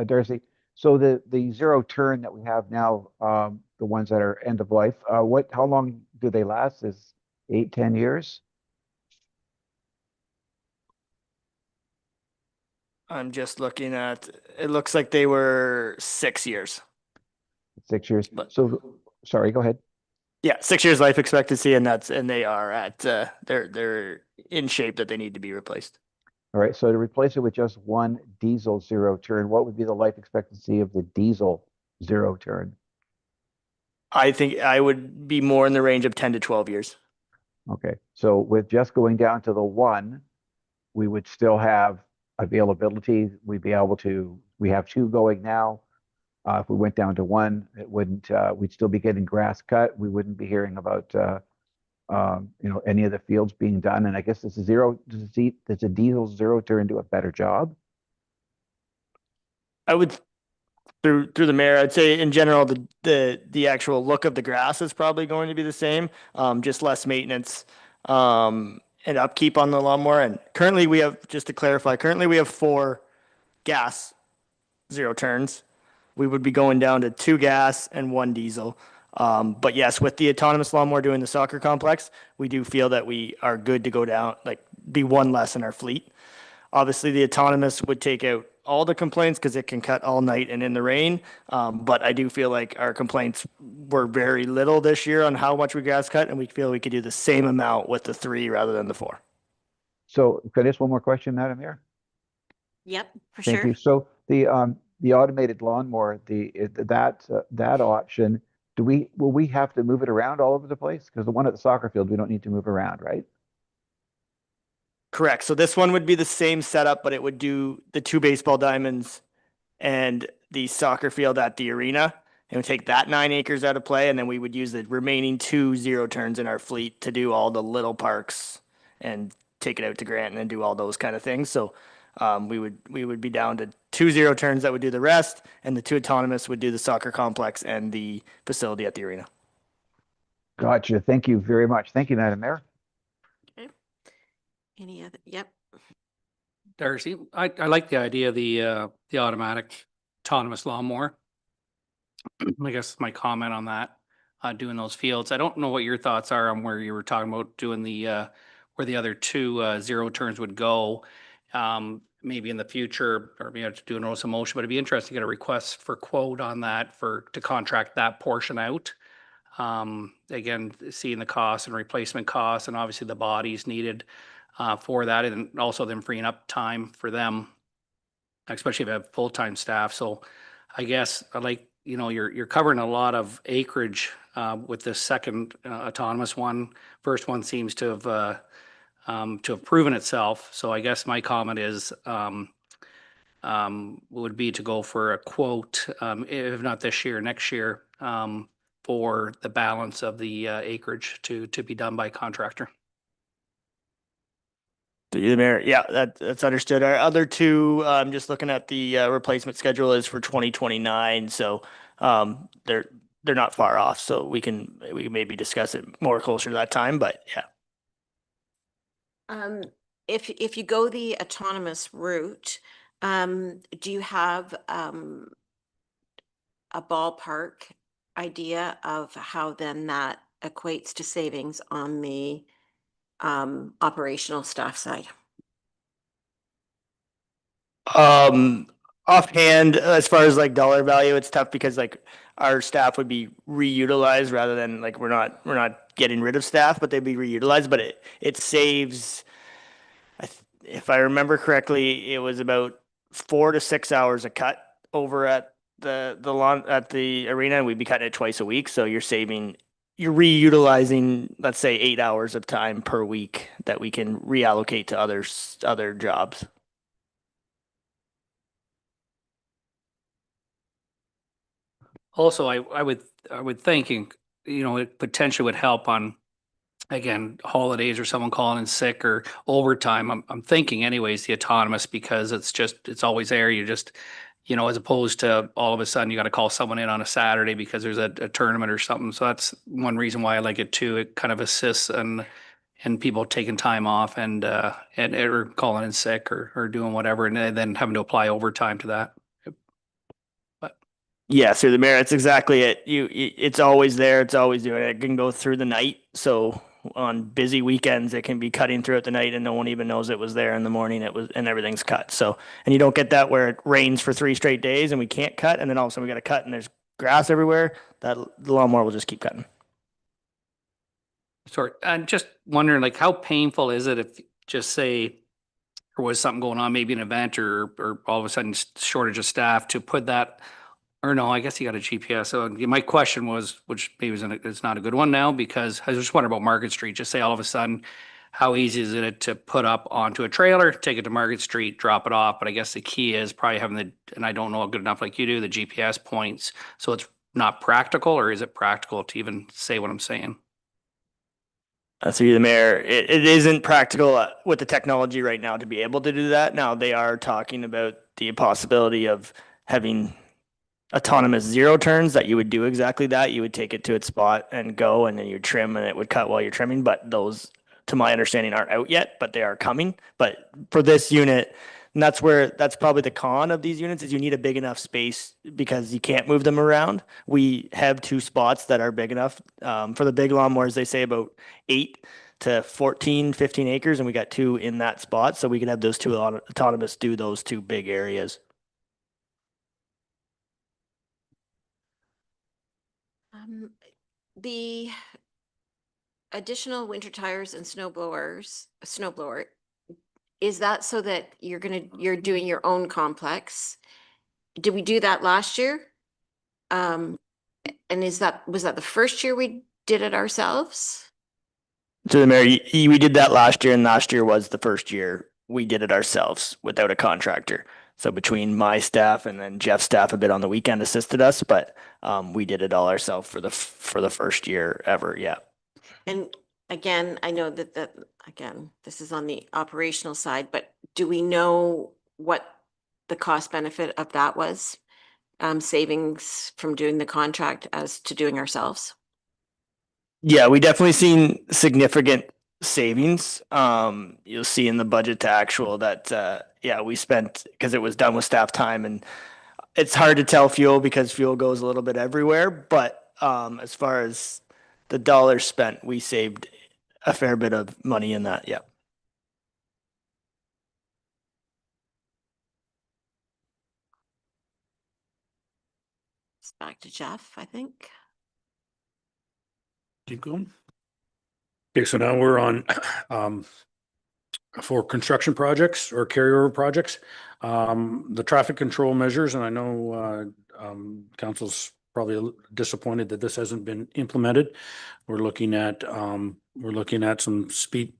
[SPEAKER 6] Darcy. So the zero turn that we have now, the ones that are end of life, how long do they last? Is 8, 10 years?
[SPEAKER 7] I'm just looking at, it looks like they were 6 years.
[SPEAKER 6] 6 years.
[SPEAKER 7] But-
[SPEAKER 6] So, sorry, go ahead.
[SPEAKER 7] Yeah, 6 years life expectancy, and they are at they're in shape that they need to be replaced.
[SPEAKER 6] All right, so to replace it with just 1 diesel zero turn, what would be the life expectancy of the diesel zero turn?
[SPEAKER 7] I think I would be more in the range of 10 to 12 years.
[SPEAKER 6] Okay, so with just going down to the 1, we would still have availability. We have 2 going now. If we went down to 1, it wouldn't, we'd still be getting grass cut. We wouldn't be hearing about, any of the fields being done. And I guess does a diesel zero turn do a better job?
[SPEAKER 7] I would, through the mayor, I'd say in general, the actual look of the grass is probably going to be the same, just less maintenance, and upkeep on the lawnmower. And currently just to clarify, we have 4 gas zero turns. We would be going down to 2 gas and 1 diesel. But yes, with the autonomous lawnmower doing the soccer complex, we do feel that we are good to go down, be 1 less in our fleet. Obviously, the autonomous would take out all the complaints because it can cut all night and in the rain. But I do feel like our complaints were very little this year on how much we grass cut, and we feel we could do the same amount with the 3 rather than the 4.
[SPEAKER 6] So could I ask one more question, Madam Mayor?
[SPEAKER 1] Yep, for
[SPEAKER 6] Thank
[SPEAKER 1] sure.
[SPEAKER 6] you. So the automated lawnmower, that option, will we have to move it around all over the place? Because the one at the soccer field, we don't need to move around, right?
[SPEAKER 7] Correct. So this one would be the same setup, but it would do the 2 baseball diamonds and the soccer field at the arena. And we take that 9 acres out of play, and then we would use the remaining 2 zero turns in our fleet to do all the little parks and take it out to Grant and then do all those kind of things. So we would be down to 2 zero turns that would do the rest, and the 2 autonomous would do the soccer complex and the facility at the arena.
[SPEAKER 6] Gotcha. Thank you very much. Thank you, Madam Mayor.
[SPEAKER 1] Any other? Yep.
[SPEAKER 9] Darcy, I like the idea of the automatic autonomous lawnmower. I guess my comment on that, doing those fields. I don't know what your thoughts are on where you were talking about doing where the other 2 zero turns would go. Maybe in the future, or maybe I have to do a notice of motion, but it'd be interesting to get a request for quote on that to contract that portion out. Again, seeing the cost and replacement costs and obviously the bodies needed for that, and also them freeing up time for them, especially if you have full-time staff. So I guess I like, you're covering a lot of acreage with this second autonomous one. First one seems to have proven itself. So I guess my comment is would be to go for a quote, if not this year, next year, for the balance of the acreage to be done by contractor.
[SPEAKER 7] Through the mayor, yeah, that's understood. Our other 2, just looking at the replacement schedule, is for 2029. So they're not far off. So we can maybe discuss it more closer to that time. But yeah.
[SPEAKER 1] If you go the autonomous route, do you have a ballpark idea of how then that equates to savings on the operational staff side?
[SPEAKER 7] Offhand, as far as like dollar value, it's tough because like our staff would be reutilized rather than like we're not getting rid of staff, but they'd be reutilized. But it saves, if I remember correctly, it was about 4 to 6 hours a cut over at the lawn at the arena, and we'd be cutting it twice a week. So you're reutilizing, let's say, 8 hours of time per week that we can reallocate to other jobs.
[SPEAKER 9] Also, I would think, it potentially would help on, again, holidays or someone calling in sick or overtime. I'm thinking anyways, the autonomous, because it's always there. You just, as opposed to all of a sudden you got to call someone in on a Saturday because there's a tournament or something. So that's one reason why I like it too. It kind of assists and people taking time off and or calling in sick or doing whatever, and then having to apply overtime to that.
[SPEAKER 7] Yeah, through the mayor, it's exactly it. It's always there. It's always doing it. It can go through the night. So on busy weekends, it can be cutting throughout the night, and no one even knows it was there in the morning. And everything's cut. So, and you don't get that where it rains for 3 straight days and we can't cut, and then all of a sudden we got to cut and there's grass everywhere. That the lawnmower will just keep cutting.
[SPEAKER 9] Sorry, I'm just wondering, like, how painful is it if, just say, there was something going on, maybe an event or all of a sudden shortage of staff to put that. Or no, I guess you got a GPS. So my question was, which maybe it's not a good one now, because I was just wondering about Market Street. Just say all of a sudden, how easy is it to put up onto a trailer, take it to Market Street, drop it off? But I guess the key is probably having and I don't know good enough like you do, the GPS points. So it's not practical, or is it practical to even say what I'm saying?
[SPEAKER 7] Through the mayor, it isn't practical with the technology right now to be able to do that. Now they are talking about the possibility of having autonomous zero turns that you would do exactly that. You would take it to its spot and go, and then you trim and it would cut while you're trimming. But those, to my understanding, aren't out yet, but they are coming. But for this unit, and that's probably the con of these units, is you need a big enough space because you can't move them around. We have 2 spots that are big enough. For the big lawnmowers, they say about 8 to 14, 15 acres, and we got 2 in that spot. So we can have those 2 autonomous do those 2 big areas.
[SPEAKER 1] The additional winter tires and snowblower, is that so that you're doing your own complex? Did we do that last year? And was that the first year we did it ourselves?
[SPEAKER 7] To the mayor, we did that last year, and last year was the first year we did it ourselves without a contractor. So between my staff and then Jeff's staff a bit on the weekend assisted us, but we did it all ourselves for the first year ever. Yeah.
[SPEAKER 1] And again, I know that again, this is on the operational side, but do we know what the cost benefit of that was? Savings from doing the contract as to doing ourselves?
[SPEAKER 7] Yeah, we definitely seen significant savings. You'll see in the budget to actual that yeah, we spent because it was done with staff time, and it's hard to tell fuel because fuel goes a little bit everywhere. But as far as the dollars spent, we saved a fair bit of money in that. Yeah.
[SPEAKER 1] It's back to Jeff, I think.
[SPEAKER 4] Keep going. Okay, so now we're on for construction projects or carryover projects. The traffic control measures, and I know council's probably disappointed that this hasn't been implemented. We're looking at some speed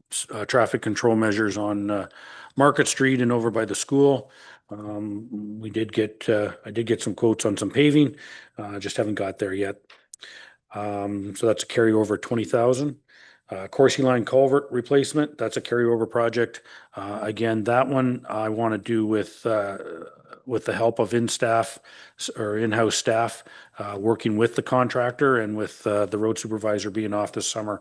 [SPEAKER 4] traffic control measures on Market Street and over by the school. I did get some quotes on some paving, just haven't got there yet. So that's a carryover 20,000. Coursey Line culvert replacement, that's a carryover project. Again, that one I want to do with the help of in-house staff, working with the contractor and with the road supervisor being off this summer.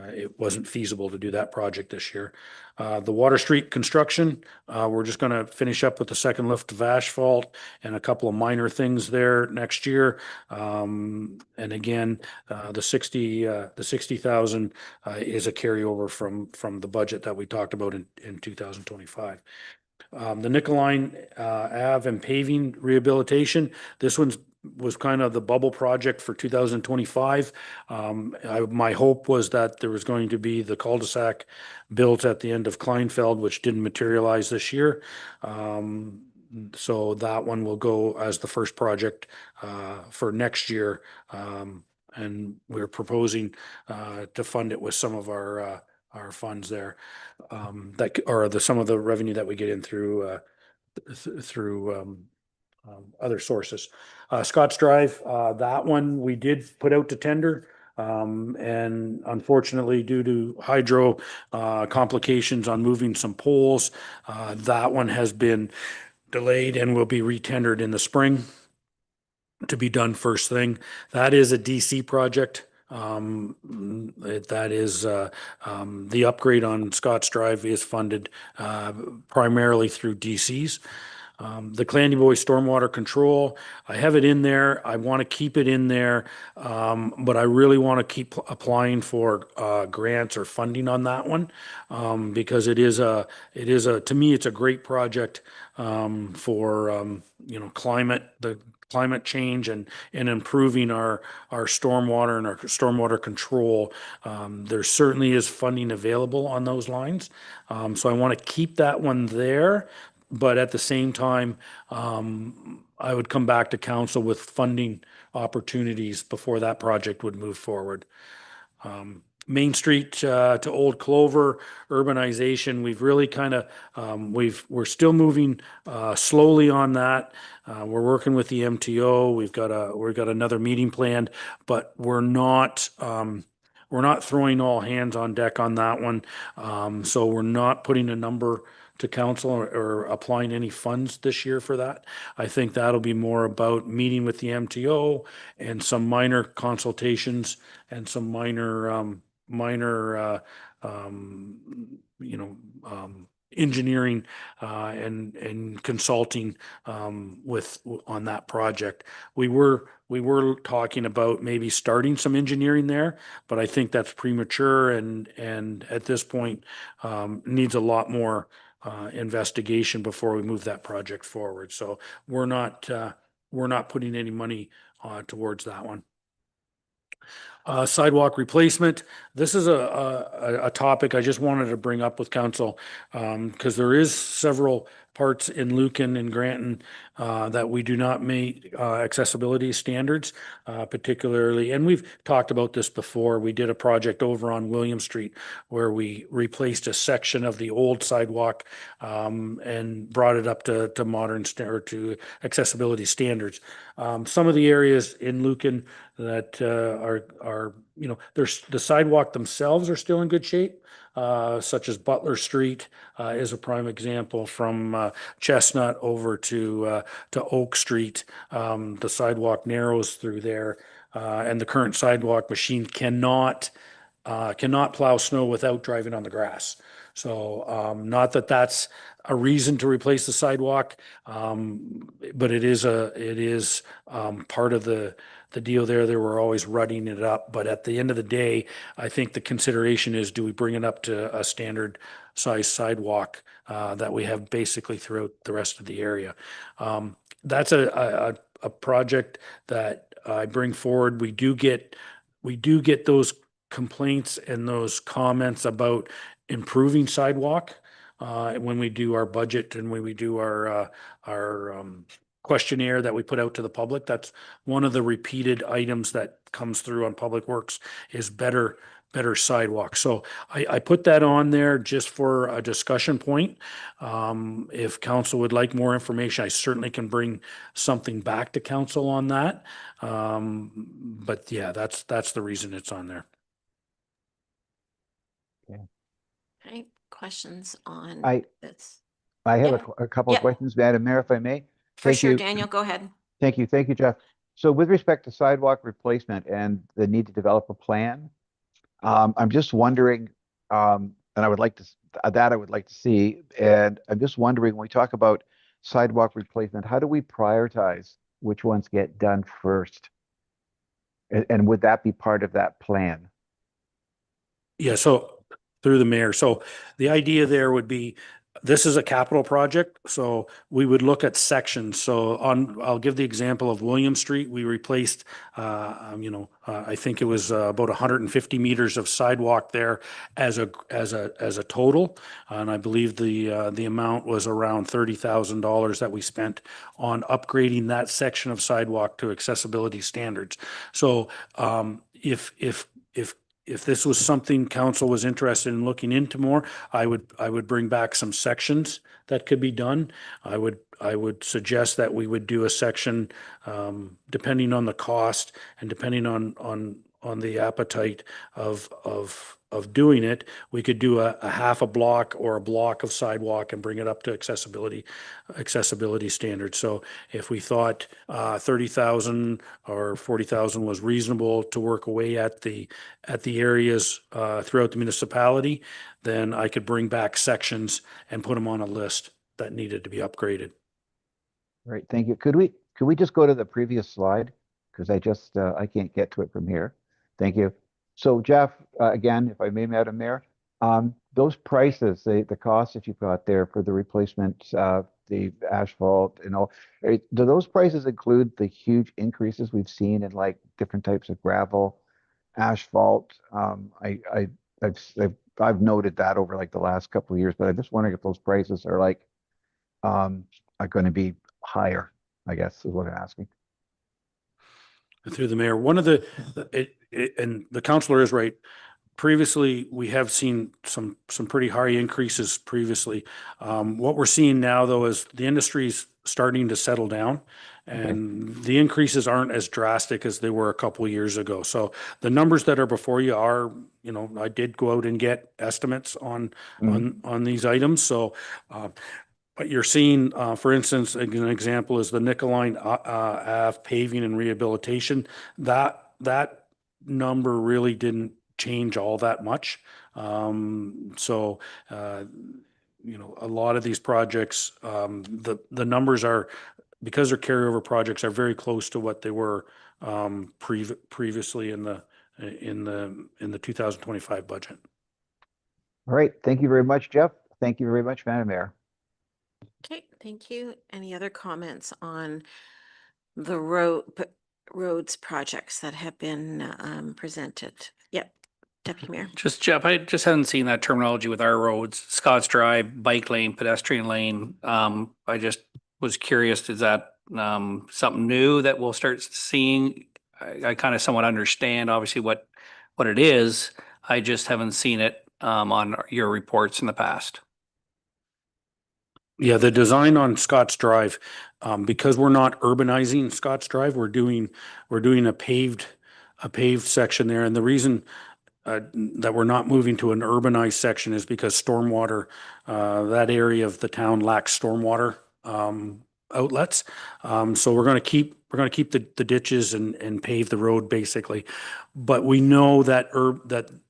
[SPEAKER 4] It wasn't feasible to do that project this year. The Water Street construction, we're just going to finish up with the second lift of asphalt and a couple of minor things there next year. And again, the 60,000 is a carryover from the budget that we talked about in 2025. The Nicoline Ave and paving rehabilitation, this was kind of the bubble project for 2025. My hope was that there was going to be the cul-de-sac built at the end of Kleinfeld, which didn't materialize this year. So that one will go as the first project for next year. And we're proposing to fund it with some of our funds there, some of the revenue that we get in through other sources. Scotts Drive, that one we did put out to tender. And unfortunately, due to hydro complications on moving some poles, that one has been delayed and will be retendered in the spring to be done first thing. That is a DC project. That is the upgrade on Scotts Drive is funded primarily through DCs. The Clandy-Boy stormwater control, I have it in there. I want to keep it in there, but I really want to keep applying for grants or funding on that one because to me, it's a great project for the climate change and improving our stormwater and our stormwater control. There certainly is funding available on those lines. So I want to keep that one there. But at the same time, I would come back to council with funding opportunities before that project would move forward. Main Street to Old Clover urbanization, we've really kind of we're still moving slowly on that. We're working with the MTO. We've got another meeting planned, but we're not throwing all hands on deck on that one. So we're not putting a number to council or applying any funds this year for that. I think that'll be more about meeting with the MTO and some minor consultations and some minor engineering and consulting on that project. We were talking about maybe starting some engineering there, but I think that's premature and at this point needs a lot more investigation before we move that project forward. So we're not putting any money towards that one. Sidewalk replacement. This is a topic I just wanted to bring up with council, because there is several parts in Lucan and Granton that we do not meet accessibility standards, particularly, and we've talked about this before. We did a project over on William Street where we replaced a section of the old sidewalk and brought it up to modern or to accessibility standards. Some of the areas in Lucan that are there's the sidewalk themselves are still in good shape, such as Butler Street is a prime example from Chestnut over to Oak Street. The sidewalk narrows through there, and the current sidewalk machine cannot plow snow without driving on the grass. So not that that's a reason to replace the sidewalk, but it is part of the deal there. They were always rutting it up, but at the end of the day, I think the consideration is, do we bring it up to a standard size sidewalk that we have basically throughout the rest of the area? That's a project that I bring forward. We do get those complaints and those comments about improving sidewalk when we do our budget and when we do our questionnaire that we put out to the public. That's one of the repeated items that comes through on Public Works is better sidewalk. So I put that on there just for a discussion point. If council would like more information, I certainly can bring something back to council on that. But yeah, that's the reason it's on there.
[SPEAKER 1] Any questions on
[SPEAKER 6] I-
[SPEAKER 1] this?
[SPEAKER 6] I have
[SPEAKER 1] Yeah.
[SPEAKER 6] a couple of
[SPEAKER 1] Yeah.
[SPEAKER 6] questions, Madam Mayor, if I may.
[SPEAKER 1] For
[SPEAKER 6] Thank
[SPEAKER 1] sure,
[SPEAKER 6] you.
[SPEAKER 1] Daniel, go ahead.
[SPEAKER 6] Thank you, Jeff. So with respect to sidewalk replacement and the need to develop a plan, I'm just wondering, and I would like to, I would like to see, and I'm just wondering, when we talk about sidewalk replacement, how do we prioritize which ones get done first? And would that be part of that plan?
[SPEAKER 4] Yeah, so through the mayor. So the idea there would be, this is a capital project, so we would look at sections. So I'll give the example of William Street. We replaced, I think it was about 150 meters of sidewalk there as a total, and I believe the amount was around $30,000 that we spent on upgrading that section of sidewalk to accessibility standards. So if this was something council was interested in looking into more, I would bring back some sections that could be done. I would suggest that we would do a section, depending on the cost and depending on the appetite of doing it. We could do a half a block or a block of sidewalk and bring it up to accessibility standards. So if we thought 30,000 or 40,000 was reasonable to work away at the areas throughout the municipality, then I could bring back sections and put them on a list that needed to be upgraded.
[SPEAKER 6] Right, thank you. Could we just go to the previous slide? Because I can't get to it from here. Thank you. So Jeff, again, if I may, Madam Mayor, those prices, the costs that you've got there for the replacement, the asphalt and all, do those prices include the huge increases we've seen in like different types of gravel, asphalt? I've noted that over like the last couple of years, but I'm just wondering if those prices are like are going to be higher, I guess is what I'm asking.
[SPEAKER 4] Through the mayor, one of and the councillor is right. Previously, we have seen some pretty high increases previously. What we're seeing now, though, is the industry's starting to settle down, and the increases aren't as drastic as they were a couple of years ago. So the numbers that are before you are, I did go out and get estimates on these items. So what you're seeing, for instance, an example is the Nicoline Ave paving and rehabilitation. That number really didn't change all that much. So a lot of these projects, the numbers are, because they're carryover projects, are very close to what they were previously in the 2025 budget.
[SPEAKER 6] All right, thank you very much, Jeff. Thank you very much, Madam Mayor.
[SPEAKER 1] Okay, thank you. Any other comments on the road, roads projects that have been presented. Yep, Deputy Mayor.
[SPEAKER 9] Just Jeff, I just haven't seen that terminology with our roads, Scotts Drive, bike lane, pedestrian lane. I just was curious, is that something new that we'll start seeing? I kind of somewhat understand obviously what it is. I just haven't seen it on your reports in the past.
[SPEAKER 4] Yeah, the design on Scotts Drive, because we're not urbanizing Scotts Drive, we're doing a paved section there. And the reason that we're not moving to an urbanized section is because stormwater, that area of the town lacks stormwater outlets. So we're going to keep the ditches and pave the road basically. But we know that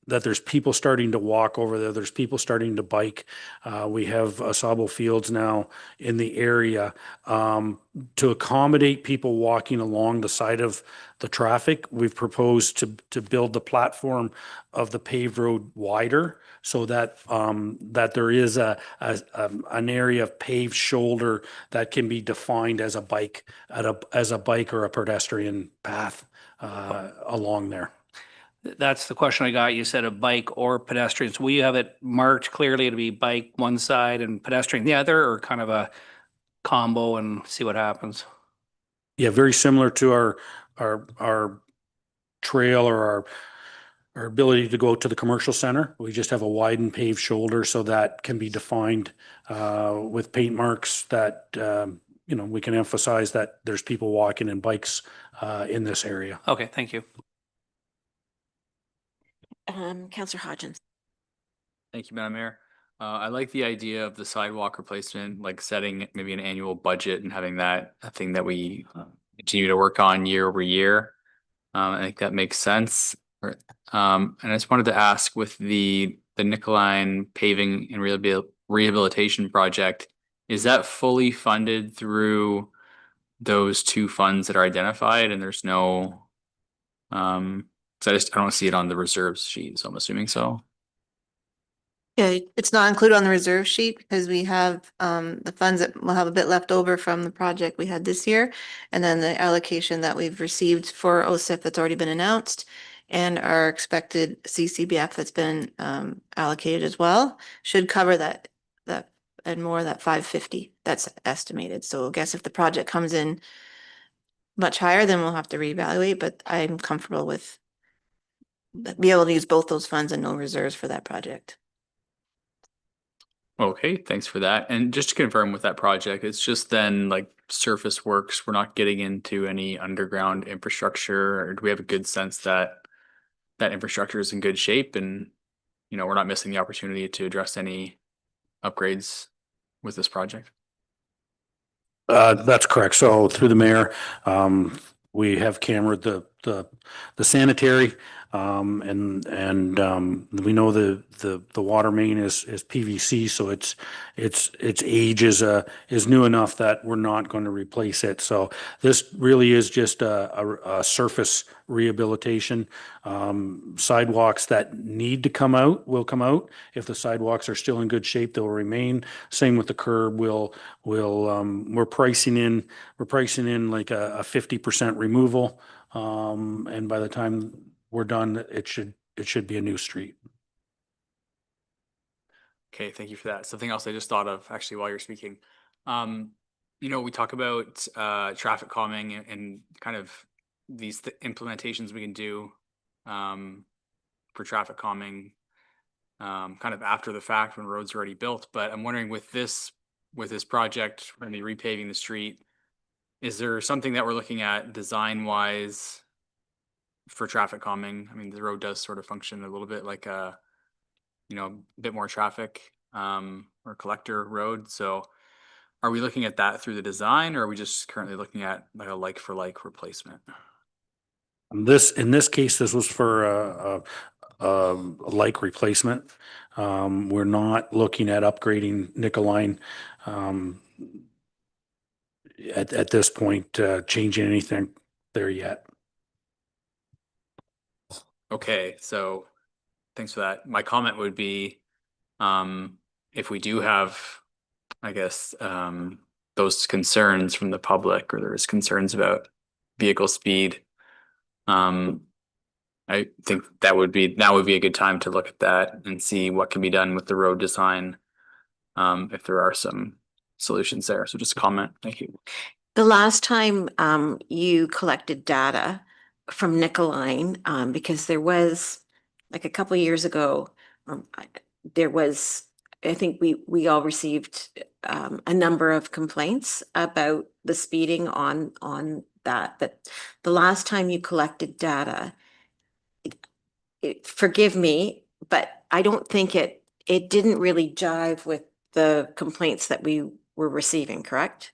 [SPEAKER 4] that there's people starting to walk over there. There's people starting to bike. We have Asabo Fields now in the area. To accommodate people walking along the side of the traffic, we've proposed to build the platform of the paved road wider so that that there is an area of paved shoulder that can be defined as a bike or a pedestrian path along there.
[SPEAKER 9] That's the question I got. You said a bike or pedestrians. Will you have it marked clearly to be bike one side and pedestrian the other, or kind of a combo and see what happens?
[SPEAKER 4] Yeah, very similar to our trail or our ability to go to the commercial center. We just have a widened paved shoulder so that can be defined with paint marks that we can emphasize that there's people walking and bikes in this area.
[SPEAKER 9] Okay, thank you.
[SPEAKER 1] Councillor Hodgins.
[SPEAKER 5] Thank you, Madam Mayor. I like the idea of the sidewalk replacement, like setting maybe an annual budget and having that a thing that we continue to work on year over year. I think that makes sense. And I just wanted to ask with the Nicoline paving and rehabilitation project, is that fully funded through those two funds that are identified and there's no, so I don't see it on the reserves sheet, so I'm assuming so.
[SPEAKER 2] Yeah, it's not included on the reserve sheet because we have the funds that will have a bit left over from the project we had this year. And then the allocation that we've received for OSIF that's already been announced and our expected CCBF that's been allocated as well should cover that and more, that 550 that's estimated. So I guess if the project comes in much higher, then we'll have to reevaluate, but I'm comfortable with be able to use both those funds and no reserves for that project.
[SPEAKER 5] Okay, thanks for that. And just to confirm with that project, it's just then like surface works. We're not getting into any underground infrastructure, or do we have a good sense that that infrastructure is in good shape and, we're not missing the opportunity to address any upgrades with this project?
[SPEAKER 4] That's correct. So through the mayor, we have cameraed the sanitary, and we know the water main is PVC, so its age is new enough that we're not going to replace it. So this really is just a surface rehabilitation. Sidewalks that need to come out will come out. If the sidewalks are still in good shape, they'll remain. Same with the curb. We're pricing in like a 50% removal. And by the time we're done, it should be a new street.
[SPEAKER 5] Okay, thank you for that. Something else I just thought of actually while you're speaking. We talk about traffic calming and kind of these implementations we can do for traffic calming kind of after the fact when roads are already built. But I'm wondering with this project, when we repaving the street, is there something that we're looking at design wise for traffic calming? I mean, the road does sort of function a little bit like a bit more traffic or collector road. So are we looking at that through the design, or are we just currently looking at like a like for like replacement?
[SPEAKER 4] In this case, this was for a like replacement. We're not looking at upgrading Nicoline at this point, changing anything there yet.
[SPEAKER 5] Okay, so thanks for that. My comment would be, if we do have, I guess, those concerns from the public, or there's concerns about vehicle speed, I think that would be a good time to look at that and see what can be done with the road design. If there are some solutions there. So just comment. Thank you.
[SPEAKER 1] The last time you collected data from Nicoline, because there was like a couple years ago, there was, I think we all received a number of complaints about the speeding on that. But the last time you collected data, forgive me, but I don't think it didn't really jive with the complaints that we were receiving, correct?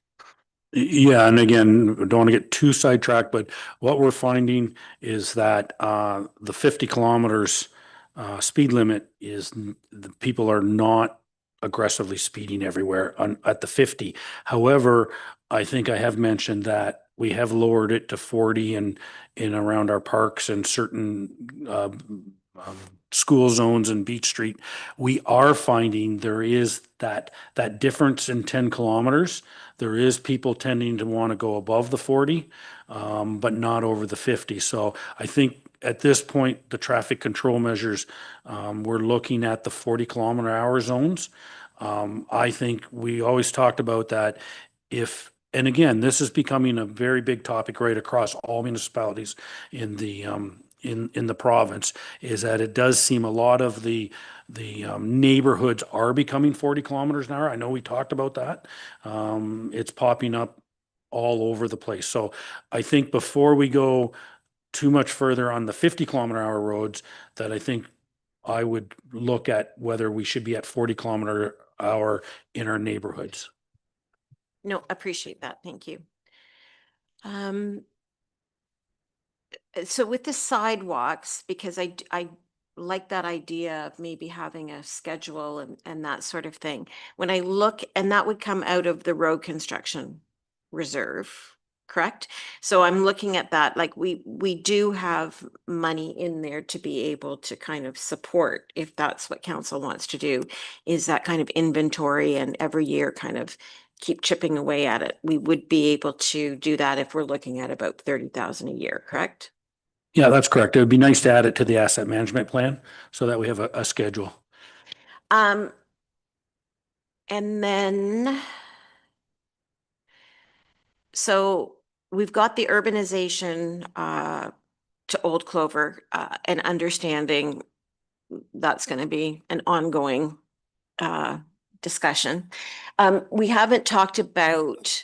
[SPEAKER 4] Yeah, and again, don't want to get too sidetracked, but what we're finding is that the 50 kilometers speed limit is the people are not aggressively speeding everywhere at the 50. However, I think I have mentioned that we have lowered it to 40 and in around our parks and certain school zones and Beach Street. We are finding there is that difference in 10 kilometers. There is people tending to want to go above the 40, but not over the 50. So I think at this point, the traffic control measures, we're looking at the 40-kilometer-hour zones. I think we always talked about that and again, this is becoming a very big topic right across all municipalities in the in the province, is that it does seem a lot of the neighborhoods are becoming 40 kilometers an hour. I know we talked about that. It's popping up all over the place. So I think before we go too much further on the 50-kilometer-hour roads, that I think I would look at whether we should be at 40-kilometer-hour in our neighborhoods.
[SPEAKER 1] No, appreciate that. Thank you. So with the sidewalks, because I like that idea of maybe having a schedule and that sort of thing. When I look, and that would come out of the road construction reserve, correct? So I'm looking at that, like we do have money in there to be able to kind of support, if that's what council wants to do, is that kind of inventory and every year kind of keep chipping away at it. We would be able to do that if we're looking at about 30,000 a year, correct?
[SPEAKER 4] Yeah, that's correct. It would be nice to add it to the asset management plan so that we have a schedule.
[SPEAKER 1] And then, so we've got the urbanization to Old Clover and understanding that's going to be an ongoing discussion. We haven't talked about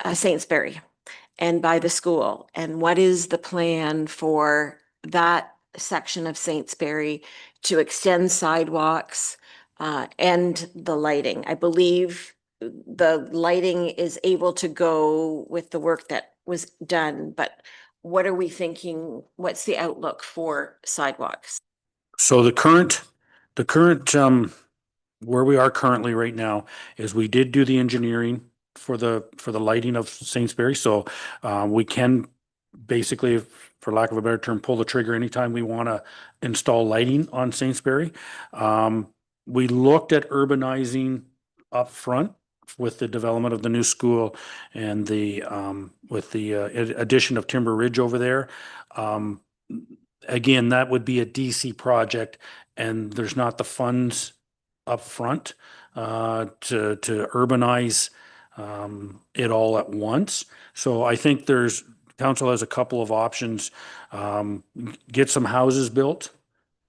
[SPEAKER 1] Saintsbury and by the school, and what is the plan for that section of Saintsbury to extend sidewalks and the lighting. I believe the lighting is able to go with the work that was done, but what are we thinking? What's the outlook for sidewalks?
[SPEAKER 4] So the current where we are currently right now is we did do the engineering for the lighting of Saintsbury. So we can basically, for lack of a better term, pull the trigger anytime we want to install lighting on Saintsbury. We looked at urbanizing up front with the development of the new school and the with the addition of Timber Ridge over there. Again, that would be a DC project, and there's not the funds up front to urbanize it all at once. So I think council has a couple of options. Get some houses built,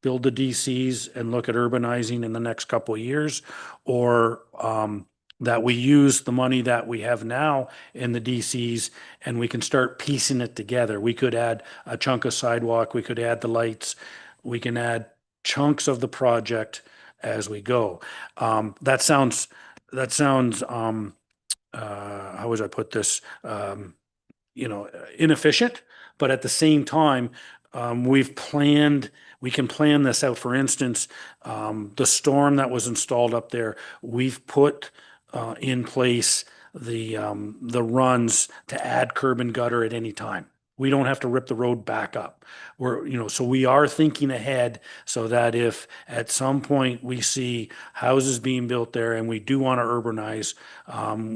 [SPEAKER 4] build the DCs, and look at urbanizing in the next couple of years, or that we use the money that we have now in the DCs and we can start piecing it together. We could add a chunk of sidewalk, we could add the lights, we can add chunks of the project as we go. That sounds, how would I put this? Inefficient, but at the same time, we can plan this out. For instance, the storm that was installed up there, we've put in place the runs to add curb and gutter at any time. We don't have to rip the road back up. So we are thinking ahead so that if at some point we see houses being built there and we do want to urbanize,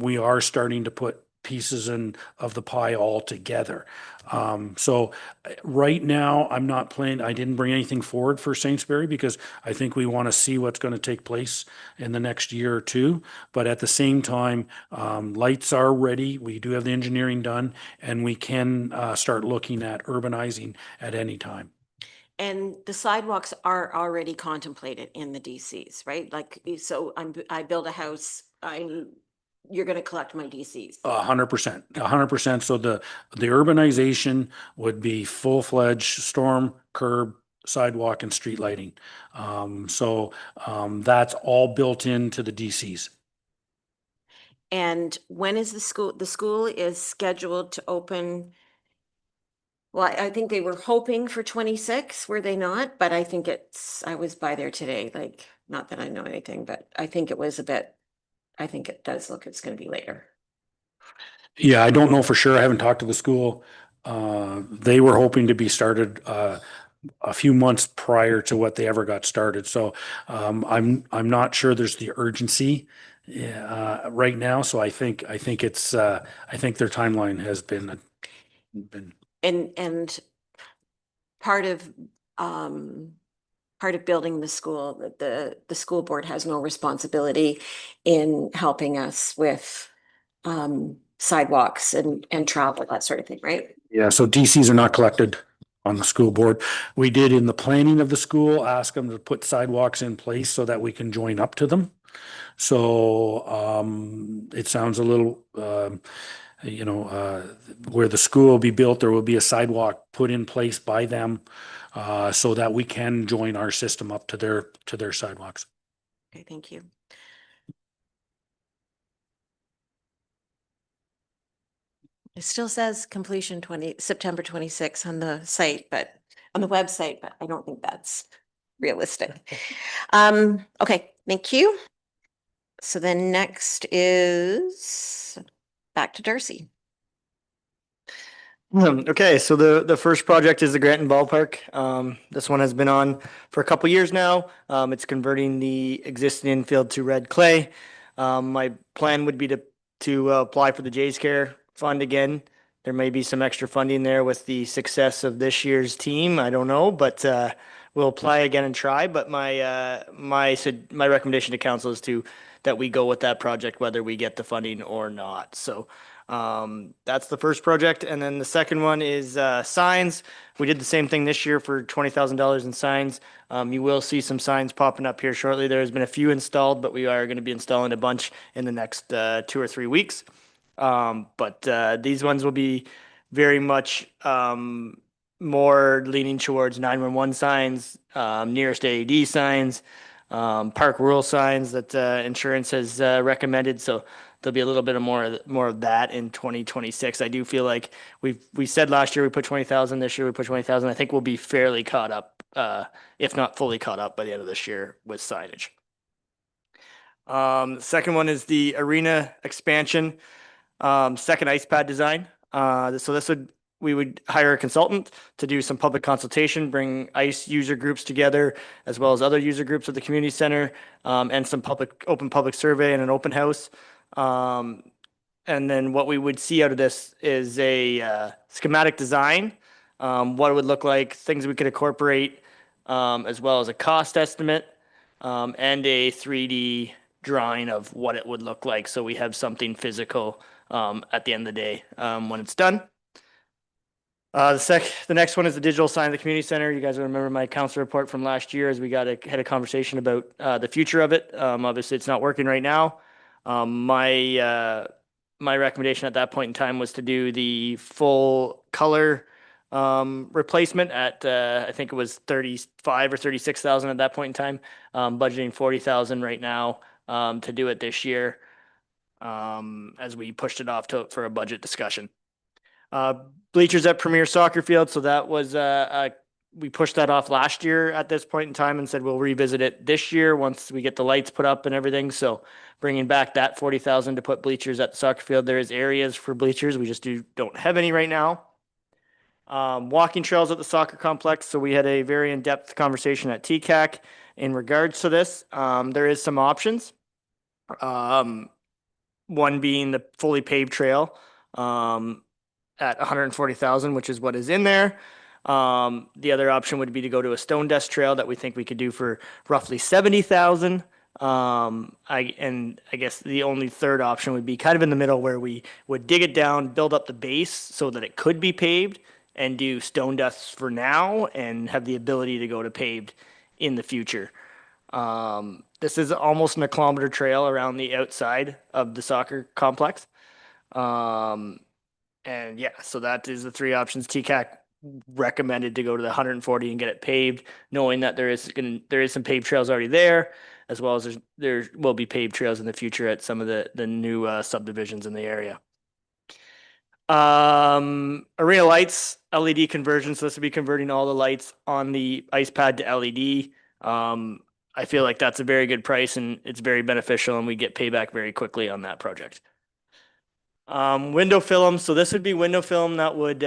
[SPEAKER 4] we are starting to put pieces of the pie all together. So right now, I'm not planning, I didn't bring anything forward for Saintsbury because I think we want to see what's going to take place in the next year or two. But at the same time, lights are ready. We do have the engineering done, and we can start looking at urbanizing at any time.
[SPEAKER 1] And the sidewalks are already contemplated in the DCs, right? Like, so I build a house, you're gonna collect my DCs.
[SPEAKER 4] 100%, 100%. So the urbanization would be full-fledged storm, curb, sidewalk, and street lighting. That's all built into the DCs.
[SPEAKER 1] And when is the school? The school is scheduled to open. Well, I think they were hoping for 26, were they not? But I think I was by there today, like, not that I know anything, but I think it was I think it does look, it's gonna be later.
[SPEAKER 4] Yeah, I don't know for sure. I haven't talked to the school. They were hoping to be started a few months prior to what they ever got started. So I'm not sure there's the urgency right now. So I think it's I think their timeline has been
[SPEAKER 1] And part of building the school, the school board has no responsibility in helping us with sidewalks and travel, that sort of thing, right?
[SPEAKER 4] Yeah. So DCs are not collected on the school board. We did in the planning of the school ask them to put sidewalks in place so that we can join up to them. So it sounds a little where the school will be built, there will be a sidewalk put in place by them so that we can join our system up to their sidewalks.
[SPEAKER 1] Okay, thank you. It still says completion September 26 on the site, but on the website, but I don't think that's realistic. Okay, thank you. So then next is back to Darcy.
[SPEAKER 7] Okay, so the first project is the Granton Ballpark. This one has been on for a couple years now. It's converting the existing infield to red clay. My plan would be to apply for the Jays Care Fund again. There may be some extra funding there with the success of this year's team. I don't know, but we'll apply again and try. But my recommendation to council is that we go with that project whether we get the funding or not. So. That's the first project. And then the second one is signs. We did the same thing this year for $20,000 in signs. You will see some signs popping up here shortly. There has been a few installed, but we are going to be installing a bunch in the next 2 or 3 weeks. But these ones will be very much more leaning towards 911 signs, nearest AED signs, park rural signs that insurance has recommended. So there'll be a little bit of more of that in 2026. I do feel like we said last year we put 20,000. This year we put 20,000. I think we'll be fairly caught up, if not fully caught up by the end of this year with signage. The second one is the arena expansion, second ice pad design. So we would hire a consultant to do some public consultation, bring ICE user groups together, as well as other user groups at the community center, and some open public survey and an open house. And then what we would see out of this is a schematic design, what it would look like, things we could incorporate, as well as a cost estimate, and a 3D drawing of what it would look like. So we have something physical at the end of the day when it's done. The next one is the digital sign of the community center. You guys remember my council report from last year as we had a conversation about the future of it. Obviously, it's not working right now. My recommendation at that point in time was to do the full color replacement at I think it was 35 or 36,000 at that point in time. Budgeting 40,000 right now to do it this year as we pushed it off for a budget discussion. Bleachers at Premier Soccer Field. So that was we pushed that off last year at this point in time and said we'll revisit it this year once we get the lights put up and everything. So bringing back that 40,000 to put bleachers at the soccer field. There is areas for bleachers. We just don't have any right now. Walking trails at the soccer complex. So we had a very in-depth conversation at TCAC in regards to this. There is some options. One being the fully paved trail. at 140,000, which is what is in there. The other option would be to go to a stone dust trail that we think we could do for roughly 70,000. I guess the only third option would be kind of in the middle where we would dig it down, build up the base so that it could be paved, and do stone dust for now and have the ability to go to paved in the future. This is almost a kilometer trail around the outside of the soccer complex. And yeah, so that is the three options. TCAC recommended to go to the 140 and get it paved, knowing that there is some paved trails already there, as well as there will be paved trails in the future at some of the new subdivisions in the area. Arena lights, LED conversion. So this will be converting all the lights on the ice pad to LED. I feel like that's a very good price and it's very beneficial, and we get payback very quickly on that project. Window film. So this would be window film that would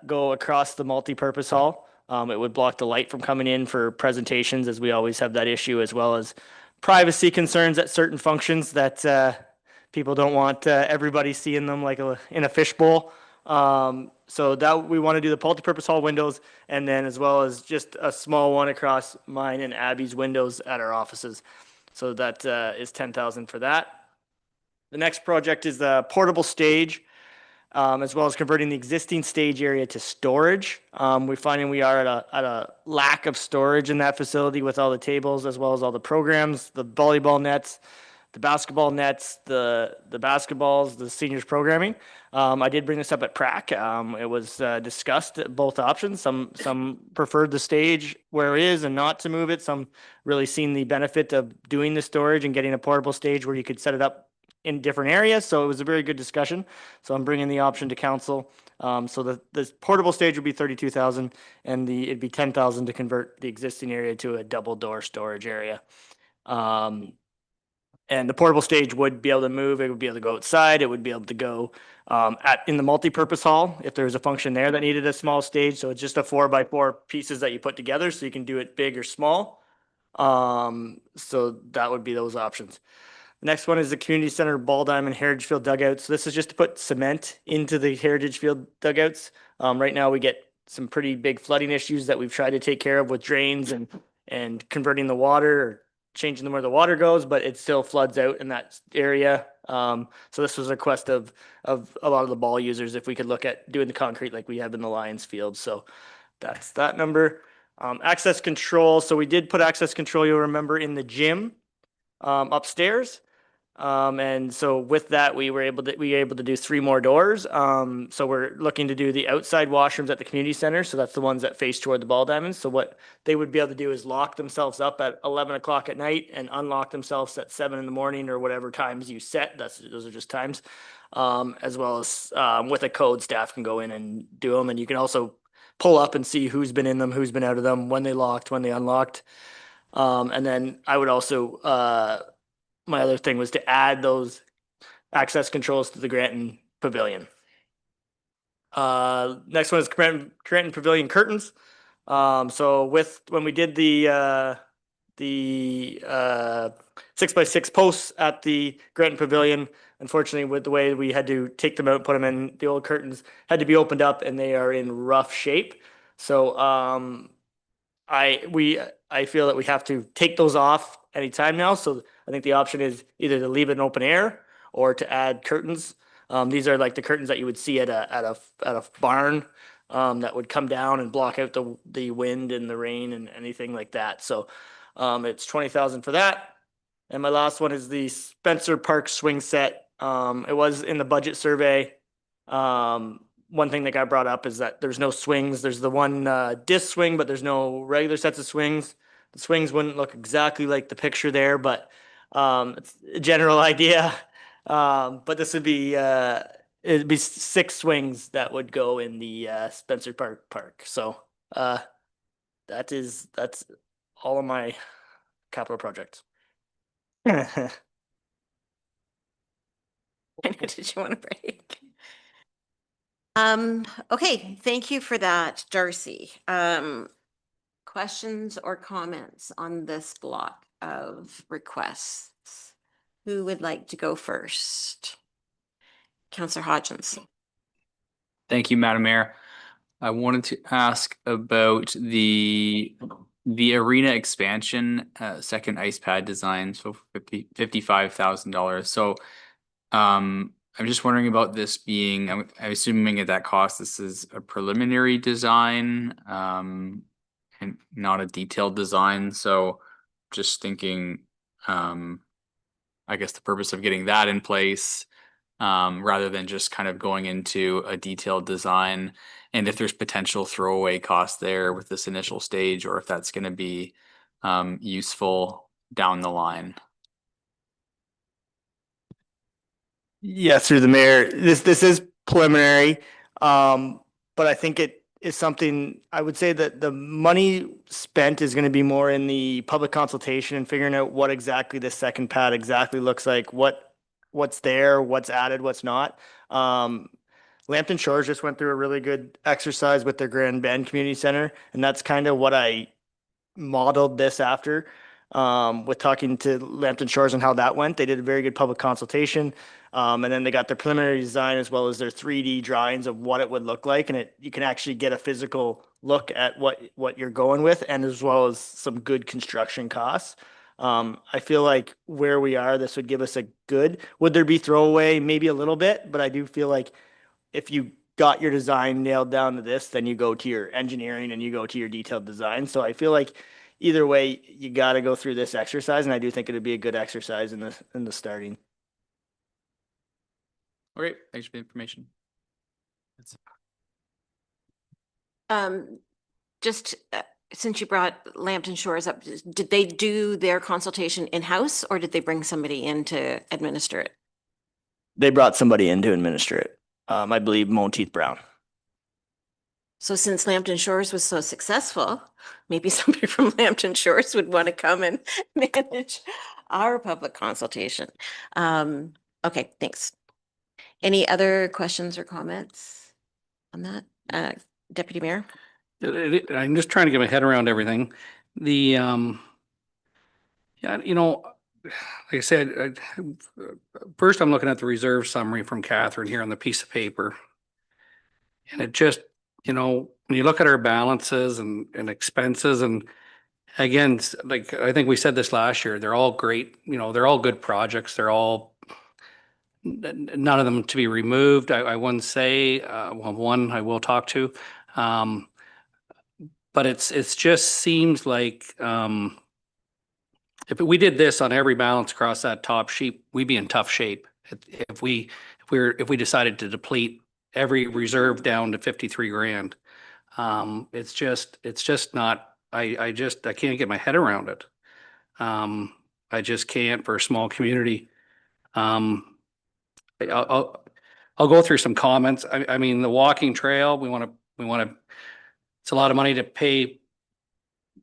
[SPEAKER 7] go across the multi-purpose hall. It would block the light from coming in for presentations, as we always have that issue, as well as privacy concerns at certain functions that people don't want everybody seeing them like in a fishbowl. So that we want to do the multi-purpose hall windows, and then as well as just a small one across mine and Abby's windows at our offices. So that is 10,000 for that. The next project is the portable stage, as well as converting the existing stage area to storage. We're finding we are at a lack of storage in that facility with all the tables, as well as all the programs, the volleyball nets, the basketball nets, the basketballs, the seniors programming. I did bring this up at PRAC. It was discussed both options. Some preferred the stage where it is and not to move it. Some really seen the benefit of doing the storage and getting a portable stage where you could set it up in different areas. So it was a very good discussion. So I'm bringing the option to council. So the portable stage would be 32,000, and it'd be 10,000 to convert the existing area to a double door storage area. And the portable stage would be able to move. It would be able to go outside. It would be able to go in the multi-purpose hall if there was a function there that needed a small stage. So it's just a 4x4 pieces that you put together, so you can do it big or small. So that would be those options. Next one is the community center ball diamond heritage field dugouts. So this is just to put cement into the heritage field dugouts. Right now we get some pretty big flooding issues that we've tried to take care of with drains and converting the water or changing them where the water goes, but it still floods out in that area. So this was a request of a lot of the ball users, if we could look at doing the concrete like we have in the Lions field. So that's that number. Access control. So we did put access control, you'll remember, in the gym upstairs. And so with that, we were able to do 3 more doors. So we're looking to do the outside washrooms at the community center. So that's the ones that face toward the ball diamonds. So what they would be able to do is lock themselves up at 11 o'clock at night and unlock themselves at 7 in the morning or whatever times you set. Those are just times. As well as with a code, staff can go in and do them. And you can also pull up and see who's been in them, who's been out of them, when they locked, when they unlocked. And then I would also my other thing was to add those access controls to the Granton Pavilion. Next one is Granton Pavilion curtains. So when we did the 6x6 posts at the Granton Pavilion, unfortunately, with the way we had to take them out, put them in, the old curtains had to be opened up, and they are in rough shape. So I feel that we have to take those off anytime now. So I think the option is either to leave it in open air or to add curtains. These are like the curtains that you would see at a barn that would come down and block out the wind and the rain and anything like that. So it's 20,000 for that. And my last one is the Spencer Park swing set. It was in the budget survey. One thing that got brought up is that there's no swings. There's the one disc swing, but there's no regular sets of swings. The swings wouldn't look exactly like the picture there, but it's a general idea. But this would be it'd be 6 swings that would go in the Spencer Park. So that's all of my capital projects.
[SPEAKER 1] Did you want a break? Okay, thank you for that, Darcy. Questions or comments on this block of requests? Who would like to go first? Councillor Hodgins.
[SPEAKER 5] Thank you, Madam Mayor. I wanted to ask about the arena expansion, second ice pad design, so $55,000. So I'm just wondering about this being, I'm assuming at that cost, this is a preliminary design, and not a detailed design. So just thinking, I guess the purpose of getting that in place, rather than just kind of going into a detailed design, and if there's potential throwaway cost there with this initial stage, or if that's going to be useful down the line.
[SPEAKER 7] Yes, through the mayor. This is preliminary, but I think it is something, I would say that the money spent is going to be more in the public consultation and figuring out what exactly the second pad exactly looks like, what's there, what's added, what's not. Lambton Shores just went through a really good exercise with their Grand Bend Community Center, and that's kind of what I modeled this after. With talking to Lambton Shores and how that went, they did a very good public consultation. And then they got their preliminary design as well as their 3D drawings of what it would look like. And you can actually get a physical look at what you're going with, and as well as some good construction costs. I feel like where we are, this would give us a good, would there be throwaway? Maybe a little bit, but I do feel like if you got your design nailed down to this, then you go to your engineering and you go to your detailed design. So I feel like either way, you got to go through this exercise, and I do think it'd be a good exercise in the starting.
[SPEAKER 5] Okay, thanks for the information.
[SPEAKER 1] Just since you brought Lambton Shores up, did they do their consultation in-house or did they bring somebody in to administer it?
[SPEAKER 7] They brought somebody in to administer it. I believe Monteith Brown.
[SPEAKER 1] So since Lambton Shores was so successful, maybe somebody from Lambton Shores would want to come and manage our public consultation. Okay, thanks. Any other questions or comments on that? Deputy Mayor?
[SPEAKER 9] I'm just trying to get my head around everything. Yeah, like I said, first I'm looking at the reserve summary from Catherine here on the piece of paper. And it just, when you look at our balances and expenses, and again, like I think we said this last year, they're all great, they're all good projects. They're all, none of them to be removed. I wouldn't say, well, one I will talk to. But it's just seems like, if we did this on every balance across that top sheet, we'd be in tough shape. If we decided to deplete every reserve down to 53 grand, it's just not. I can't get my head around it. I just can't for a small community. I'll go through some comments. I mean, the walking trail, we want to. It's a lot of money to pay.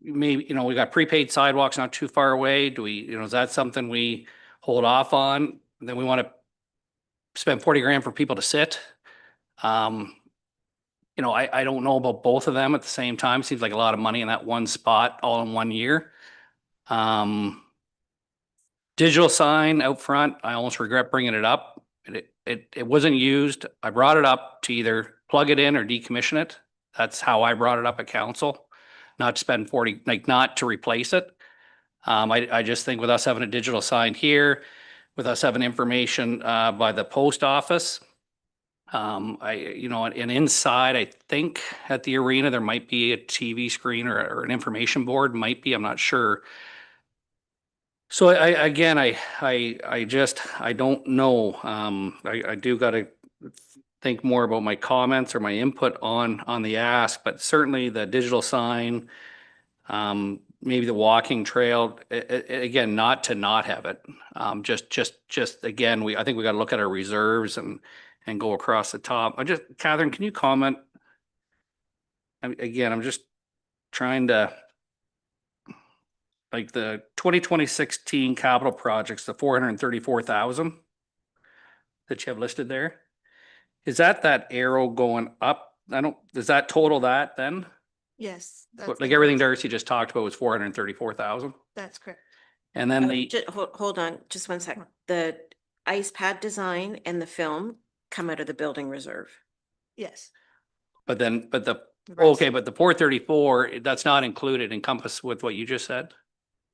[SPEAKER 9] Maybe, we got prepaid sidewalks not too far away. Do we, is that something we hold off on? Then we want to spend 40 grand for people to sit. I don't know about both of them at the same time. Seems like a lot of money in that one spot all in 1 year. Digital sign out front, I almost regret bringing it up. It wasn't used. I brought it up to either plug it in or decommission it. That's how I brought it up at council. Not to spend 40, not to replace it. I just think with us having a digital sign here, with us having information by the post office, and inside, I think at the arena, there might be a TV screen or an information board, might be, I'm not sure. So I don't know. I do got to think more about my comments or my input on the ask, but certainly the digital sign, maybe the walking trail, again, not to not have it. Just again, I think we got to look at our reserves and go across the top. Catherine, can you comment? Again, I'm just trying to, like the 2016 capital projects, the 434,000 that you have listed there. Is that arrow going up? Does that total that then?
[SPEAKER 2] Yes.
[SPEAKER 9] Like everything Darcy just talked about was 434,000?
[SPEAKER 2] That's correct.
[SPEAKER 9] And then
[SPEAKER 1] Hold on, just 1 second. The ice pad design and the film come out of the building reserve.
[SPEAKER 2] Yes.
[SPEAKER 9] But then, but the,
[SPEAKER 2] Right.
[SPEAKER 9] okay, but the 434, that's not included encompassed with what you just said?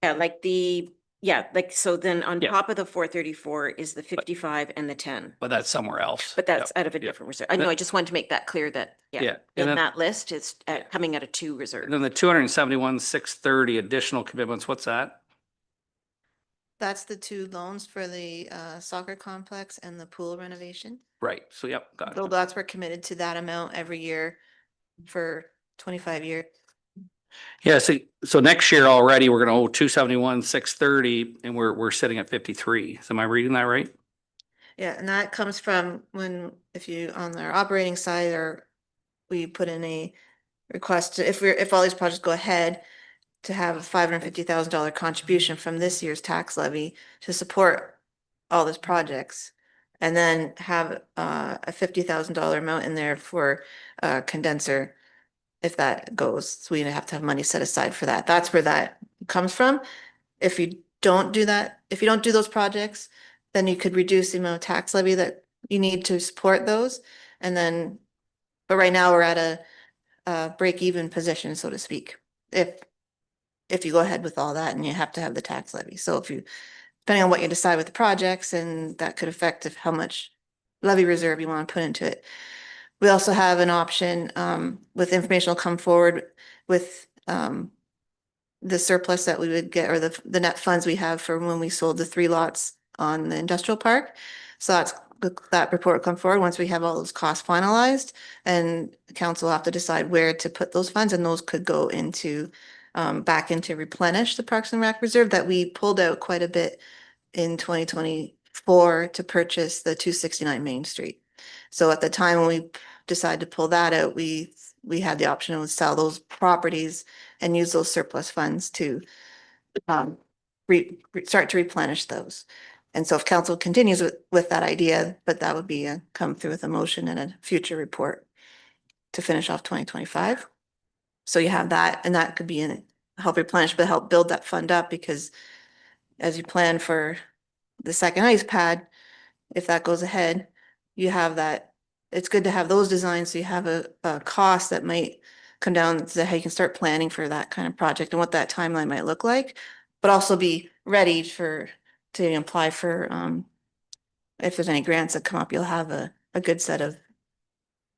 [SPEAKER 1] Yeah, like so then on
[SPEAKER 9] Yeah.
[SPEAKER 1] top of the 434 is the 55 and the 10.
[SPEAKER 9] But that's somewhere else.
[SPEAKER 1] But that's
[SPEAKER 9] Yep.
[SPEAKER 1] out of a
[SPEAKER 9] yeah.
[SPEAKER 1] different reserve. I know,
[SPEAKER 9] That-
[SPEAKER 1] I just wanted to make that clear that,
[SPEAKER 9] Yeah.
[SPEAKER 1] yeah,
[SPEAKER 9] And
[SPEAKER 1] in
[SPEAKER 9] then-
[SPEAKER 1] that list, it's
[SPEAKER 9] Yeah.
[SPEAKER 1] coming out of two reserves.
[SPEAKER 9] And then the 271,630 additional commitments, what's that?
[SPEAKER 2] That's the two loans for the soccer complex and the pool renovation.
[SPEAKER 9] Right. So, yep, got
[SPEAKER 2] Bill
[SPEAKER 9] it.
[SPEAKER 2] Dots were committed to that amount every year for 25 years.
[SPEAKER 9] Yeah, so next year already, we're gonna owe 271,630 and we're sitting at 53. Am I reading that right?
[SPEAKER 2] Yeah, and that comes from if you, on our operating side, or we put in a request, if all these projects go ahead, to have a $550,000 contribution from this year's tax levy to support all these projects. And then have a $50,000 amount in there for a condenser if that goes. So we have to have money set aside for that. That's where that comes from. If you don't do that, if you don't do those projects, then you could reduce the amount of tax levy that you need to support those. And then, but right now we're at a break-even position, so to speak. If you go ahead with all that and you have to have the tax levy. So depending on what you decide with the projects, and that could affect how much levy reserve you want to put into it. We also have an option, with information will come forward with, the surplus that we would get, or the net funds we have for when we sold the 3 lots on the industrial park. So that report will come forward once we have all those costs finalized, and the council will have to decide where to put those funds, and those could go into, back into replenish the Parks and Rec reserve that we pulled out quite a bit in 2024 to purchase the 269 Main Street. So at the time when we decided to pull that out, we had the option to sell those properties and use those surplus funds to start to replenish those. And so if council continues with that idea, but that would be come through with a motion and a future report to finish off 2025. So you have that, and that could be in help replenish, but help build that fund up, because as you plan for the second ice pad, if that goes ahead, you have that. It's good to have those designs, so you have a cost that might come down to how you can start planning for that kind of project and what that timeline might look like, but also be ready to apply for, if there's any grants that come up, you'll have a good set of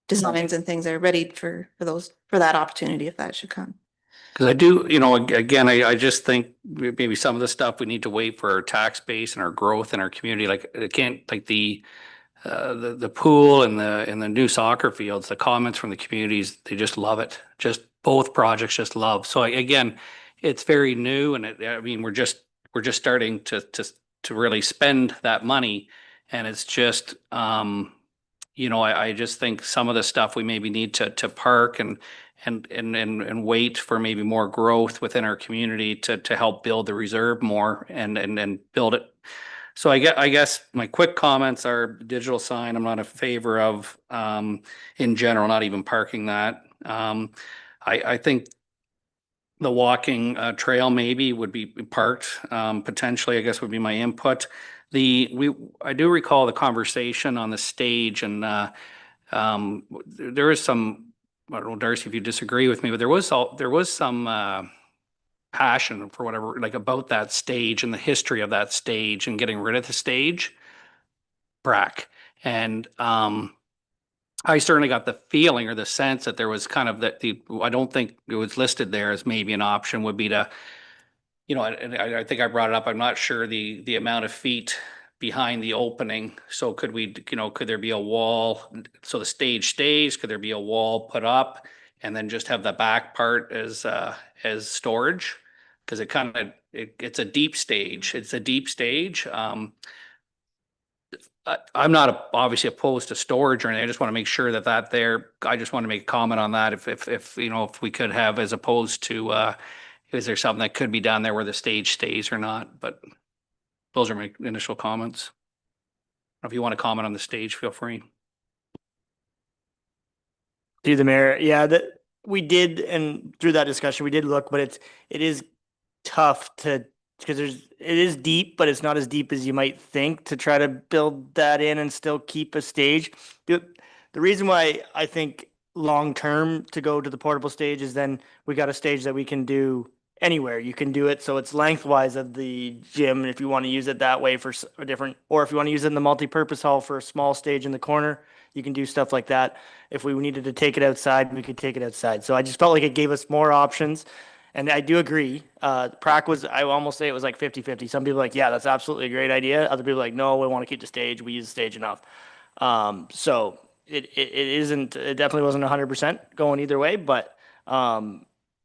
[SPEAKER 2] designs and things that are ready for that opportunity if that should come.
[SPEAKER 9] Because I do, again, I just think maybe some of the stuff we need to wait for our tax base and our growth in our community. Like, it can't, like the pool and the new soccer fields, the comments from the communities, they just love it. Just both projects just love. So again, it's very new, and we're just starting to really spend that money, and it's just I just think some of the stuff we maybe need to park and wait for maybe more growth within our community to help build the reserve more and build it. So I guess my quick comments are digital sign, I'm not a favor of, in general, not even parking that. I think the walking trail maybe would be parked, potentially, I guess would be my input. I do recall the conversation on the stage, and there is some, I don't know, Darcy, if you disagree with me, but there was some passion for whatever, like, about that stage and the history of that stage and getting rid of the stage, Brack. And I certainly got the feeling or the sense that there was kind of I don't think it was listed there as maybe an option would be to, and I think I brought it up, I'm not sure the amount of feet behind the opening. So could there be a wall, so the stage stays? Could there be a wall put up and then just have the back part as storage? Because it's a deep stage. It's a deep stage. I'm not obviously opposed to storage or anything. I just want to make sure that there, I just want to make a comment on that. If we could have, as opposed to, is there something that could be done there where the stage stays or not? But those are my initial comments. If you want to comment on the stage, feel free.
[SPEAKER 7] To the mayor, yeah, that we did, and through that discussion, we did look, but it is tough because it is deep, but it's not as deep as you might think to try to build that in and still keep a stage. The reason why I think long-term to go to the portable stage is then we got a stage that we can do anywhere. You can do it so it's lengthwise of the gym if you want to use it that way for a different, or if you want to use it in the multi-purpose hall for a small stage in the corner, you can do stuff like that. If we needed to take it outside, we could take it outside. So I just felt like it gave us more options. And I do agree. Prac was, I almost say it was like 50-50. Some people are like, yeah, that's absolutely a great idea. Other people are like, no, we want to keep the stage. We use the stage enough. So it isn't, it definitely wasn't 100% going either way, but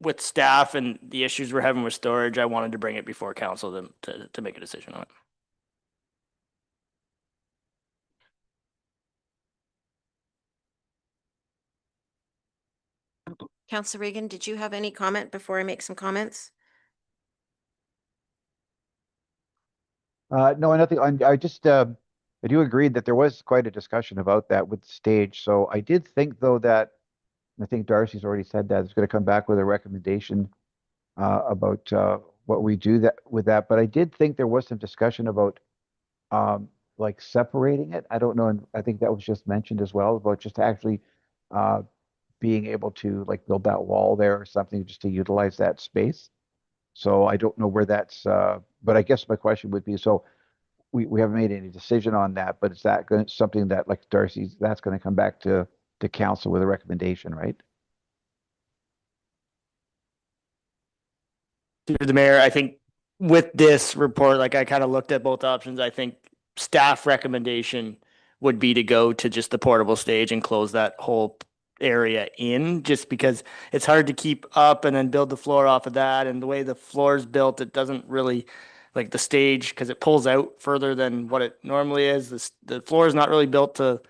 [SPEAKER 7] with staff and the issues we're having with storage, I wanted to bring it before council to make a decision on it.
[SPEAKER 1] Councillor Regan, did you have any comment before I make some comments?
[SPEAKER 6] No, nothing. I just, I do agree that there was quite a discussion about that with the stage. So I did think though that, I think Darcy's already said that it's going to come back with a recommendation about what we do that with that. But I did think there was some discussion about like separating it. I don't know, and I think that was just mentioned as well about just actually uh, being able to like build that wall there or something just to utilize that space. So I don't know where that's, but I guess my question would be, so we haven't made any decision on that, but is that going something that like Darcy's, that's going to come back to council with a recommendation, right?
[SPEAKER 7] Through the mayor, I think with this report, like I kind of looked at both options. I think staff recommendation would be to go to just the portable stage and close that whole area in, just because it's hard to keep up and then build the floor off of that. And the way the floor is built, it doesn't really like the stage because it pulls out further than what it normally is. The floor is not really built to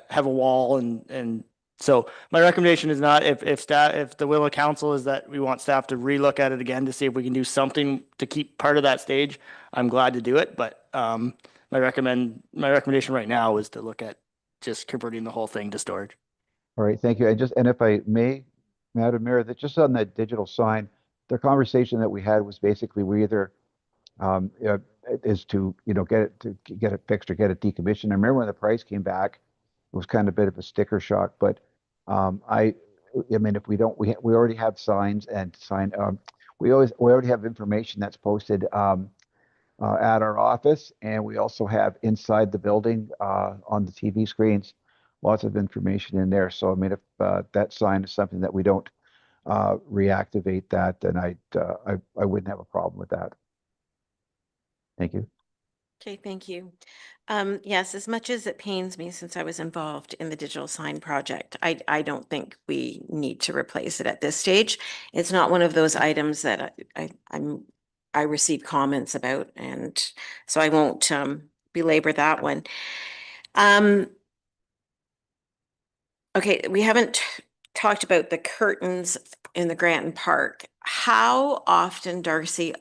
[SPEAKER 7] have a wall and so my recommendation is not if staff, if the will of council is that we want staff to relook at it again to see if we can do something to keep part of that stage, I'm glad to do it. But my recommendation right now is to look at just converting the whole thing to storage.
[SPEAKER 6] All right, thank you. And if I may, Madam Mayor, that just on that digital sign, the conversation that we had was basically we either is to get it fixed or get it decommissioned. I remember when the price came back, it was kind of a bit of a sticker shock. But I mean, if we don't, we already have signs and we already have information that's posted at our office, and we also have inside the building on the TV screens, lots of information in there. So I mean, if that sign is something that we don't reactivate that, then I wouldn't have a problem with that. Thank you.
[SPEAKER 1] Okay, thank you. Yes, as much as it pains me since I was involved in the digital sign project, I don't think we need to replace it at this stage. It's not one of those items that I receive comments about, and so I won't belabor that one. Okay, we haven't talked about the curtains in the Granton Park. How often, Darcy,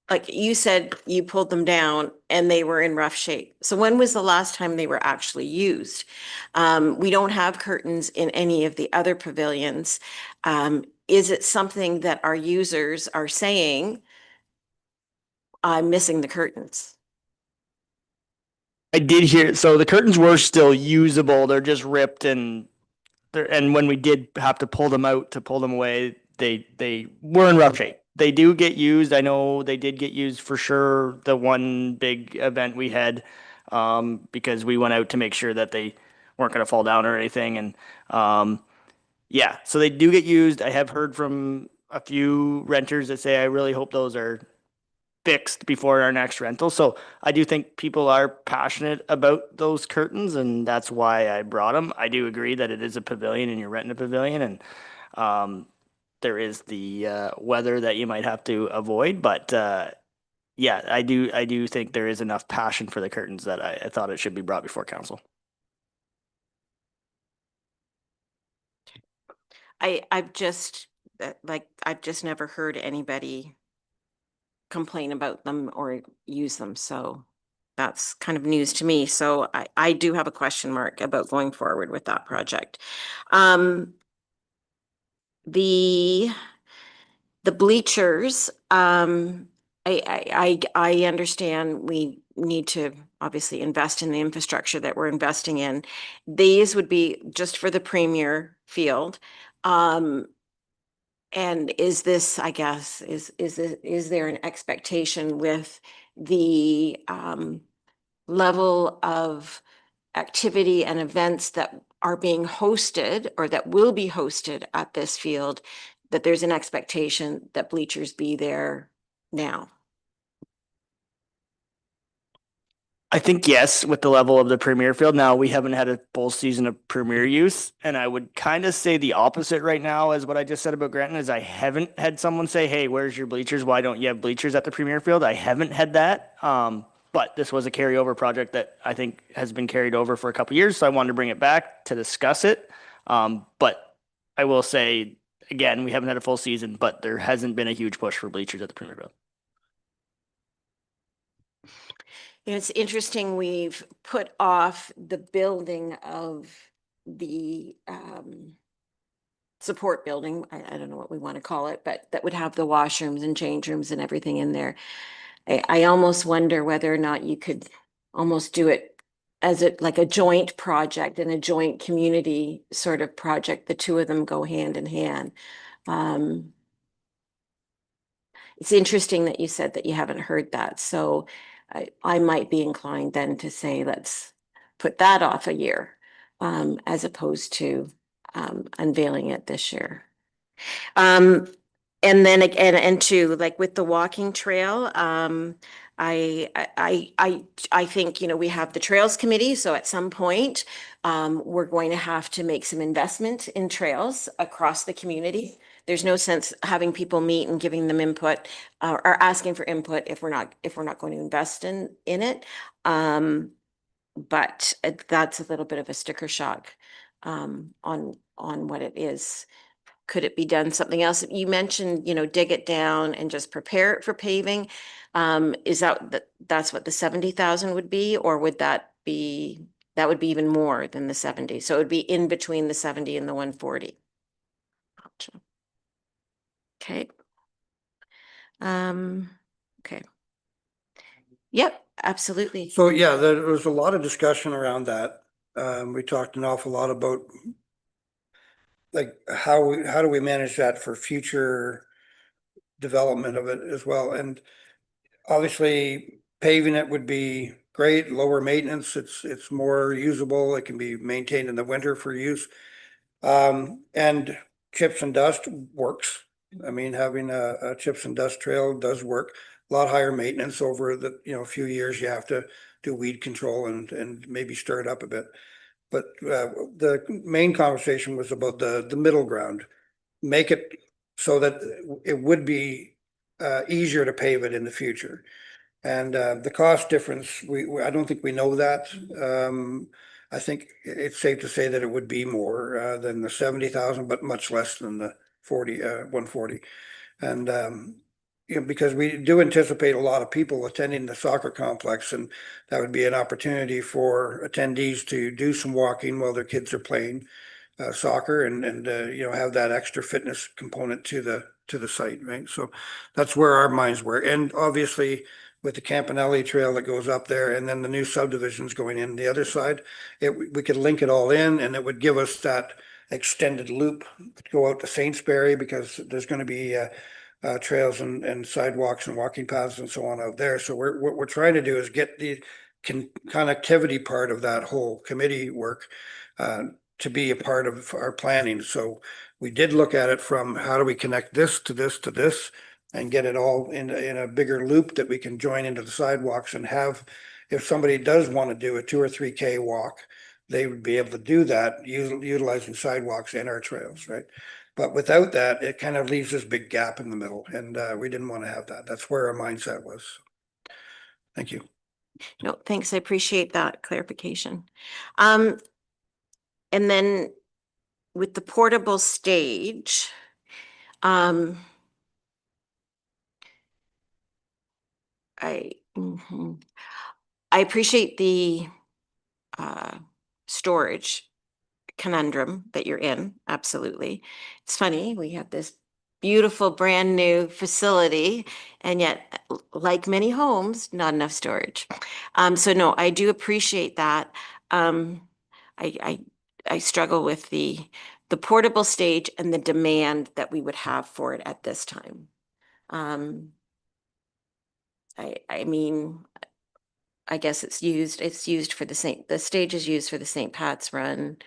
[SPEAKER 1] like you said, you pulled them down and they were in rough shape. So when was the last time they were actually used? We don't have curtains in any of the other pavilions. Is it something that our users are saying, I'm missing the curtains?
[SPEAKER 7] I did hear, so the curtains were still usable. They're just ripped and when we did have to pull them out to pull them away, they were in rough shape. They do get used. I know they did get used for sure. The one big event we had, because we went out to make sure that they weren't going to fall down or anything. And yeah, so they do get used. I have heard from a few renters that say, I really hope those are fixed before our next rental. So I do think people are passionate about those curtains, and that's why I brought them. I do agree that it is a pavilion and you're renting a pavilion, and there is the weather that you might have to avoid. But yeah, I do think there is enough passion for the curtains that I thought it should be brought before council.
[SPEAKER 1] I've just I've just never heard anybody complain about them or use them. So that's kind of news to me. So I do have a question mark about going forward with that project. The bleachers, I understand we need to obviously invest in the infrastructure that we're investing in. These would be just for the premier field. And is this, I guess, is there an expectation with the level of activity and events that are being hosted or that will be hosted at this field, that there's an expectation that bleachers be there now?
[SPEAKER 7] I think yes, with the level of the Premier Field. Now we haven't had a full season of Premier use, and I would kind of say the opposite right now as what I just said about Granton is I haven't had someone say, "Hey, where's your bleachers? Why don't you have bleachers at the Premier Field?" I haven't had that. But this was a carryover project that I think has been carried over for a couple years, so I wanted to bring it back to discuss it. But I will say again, we haven't had a full season, but there hasn't been a huge push for bleachers at the Premier Field.
[SPEAKER 1] It's interesting, we've put off the building of the support building. I don't know what we want to call it, but that would have the washrooms and change rooms and everything in there. I almost wonder whether or not you could almost do it as like a joint project and a joint community sort of project. The two of them go hand in hand. It's interesting that you said that you haven't heard that. So I might be inclined then to say, let's put that off a year, as opposed to unveiling it this year. And then again, and two, like with the walking trail, I think, you know, we have the Trails Committee, so at some point, we're going to have to make some investment in trails across the community. There's no sense having people meet and giving them input, or asking for input if we're not going to invest in it. But that's a little bit of a sticker shock, on what it is. Could it be done something else? You mentioned, you know, dig it down and just prepare it for paving. Is that's what the 70,000 would be, or would that be even more than the 70? So it would be in between the 70 and the 140. Gotcha. Okay. Okay. Yep, absolutely.
[SPEAKER 10] So yeah, there was a lot of discussion around that. We talked an awful lot about like how do we manage that for future development of it as well. And obviously paving it would be great, lower maintenance. It's more usable. It can be maintained in the winter for use. And chips and dust works. I mean, having a chips and dust trail does work. A lot higher maintenance over the, you know, few years. You have to do weed control and maybe stir it up a bit. But the main conversation was about the middle ground. Make it so that it would be easier to pave it in the future. And the cost difference, I don't think we know that. I think it's safe to say that it would be more than the 70,000, but much less than the 140. And you know, because we do anticipate a lot of people attending the soccer complex, and that would be an opportunity for attendees to do some walking while their kids are playing soccer, and you know, have that extra fitness component to the site, right? So that's where our minds were, and obviously with the Campanelli Trail that goes up there, and then the new subdivisions going in the other side, we could link it all in, and it would give us that extended loop to go out to Saintsbury, because there's going to be trails and sidewalks and walking paths and so on out there. So what we're trying to do is get the connectivity part of that whole committee work to be a part of our planning. So we did look at it from how do we connect this to this to this, and get it all in a bigger loop that we can join into the sidewalks and have, if somebody does want to do a 2 or 3K walk, they would be able to do that utilizing sidewalks and our trails, right? But without that, it kind of leaves this big gap in the middle, and we didn't want to have that. That's where our mindset was. Thank you.
[SPEAKER 1] No, thanks. I appreciate that clarification. And then with the portable stage, I appreciate the storage conundrum that you're in. Absolutely. It's funny, we had this beautiful, brand new facility, and yet, like many homes, not enough storage. So no, I do appreciate that. I, I, I struggle with the portable stage and the demand that we would have for it at this time. I mean, I guess it's used for the stage is used for the St. Pat's run.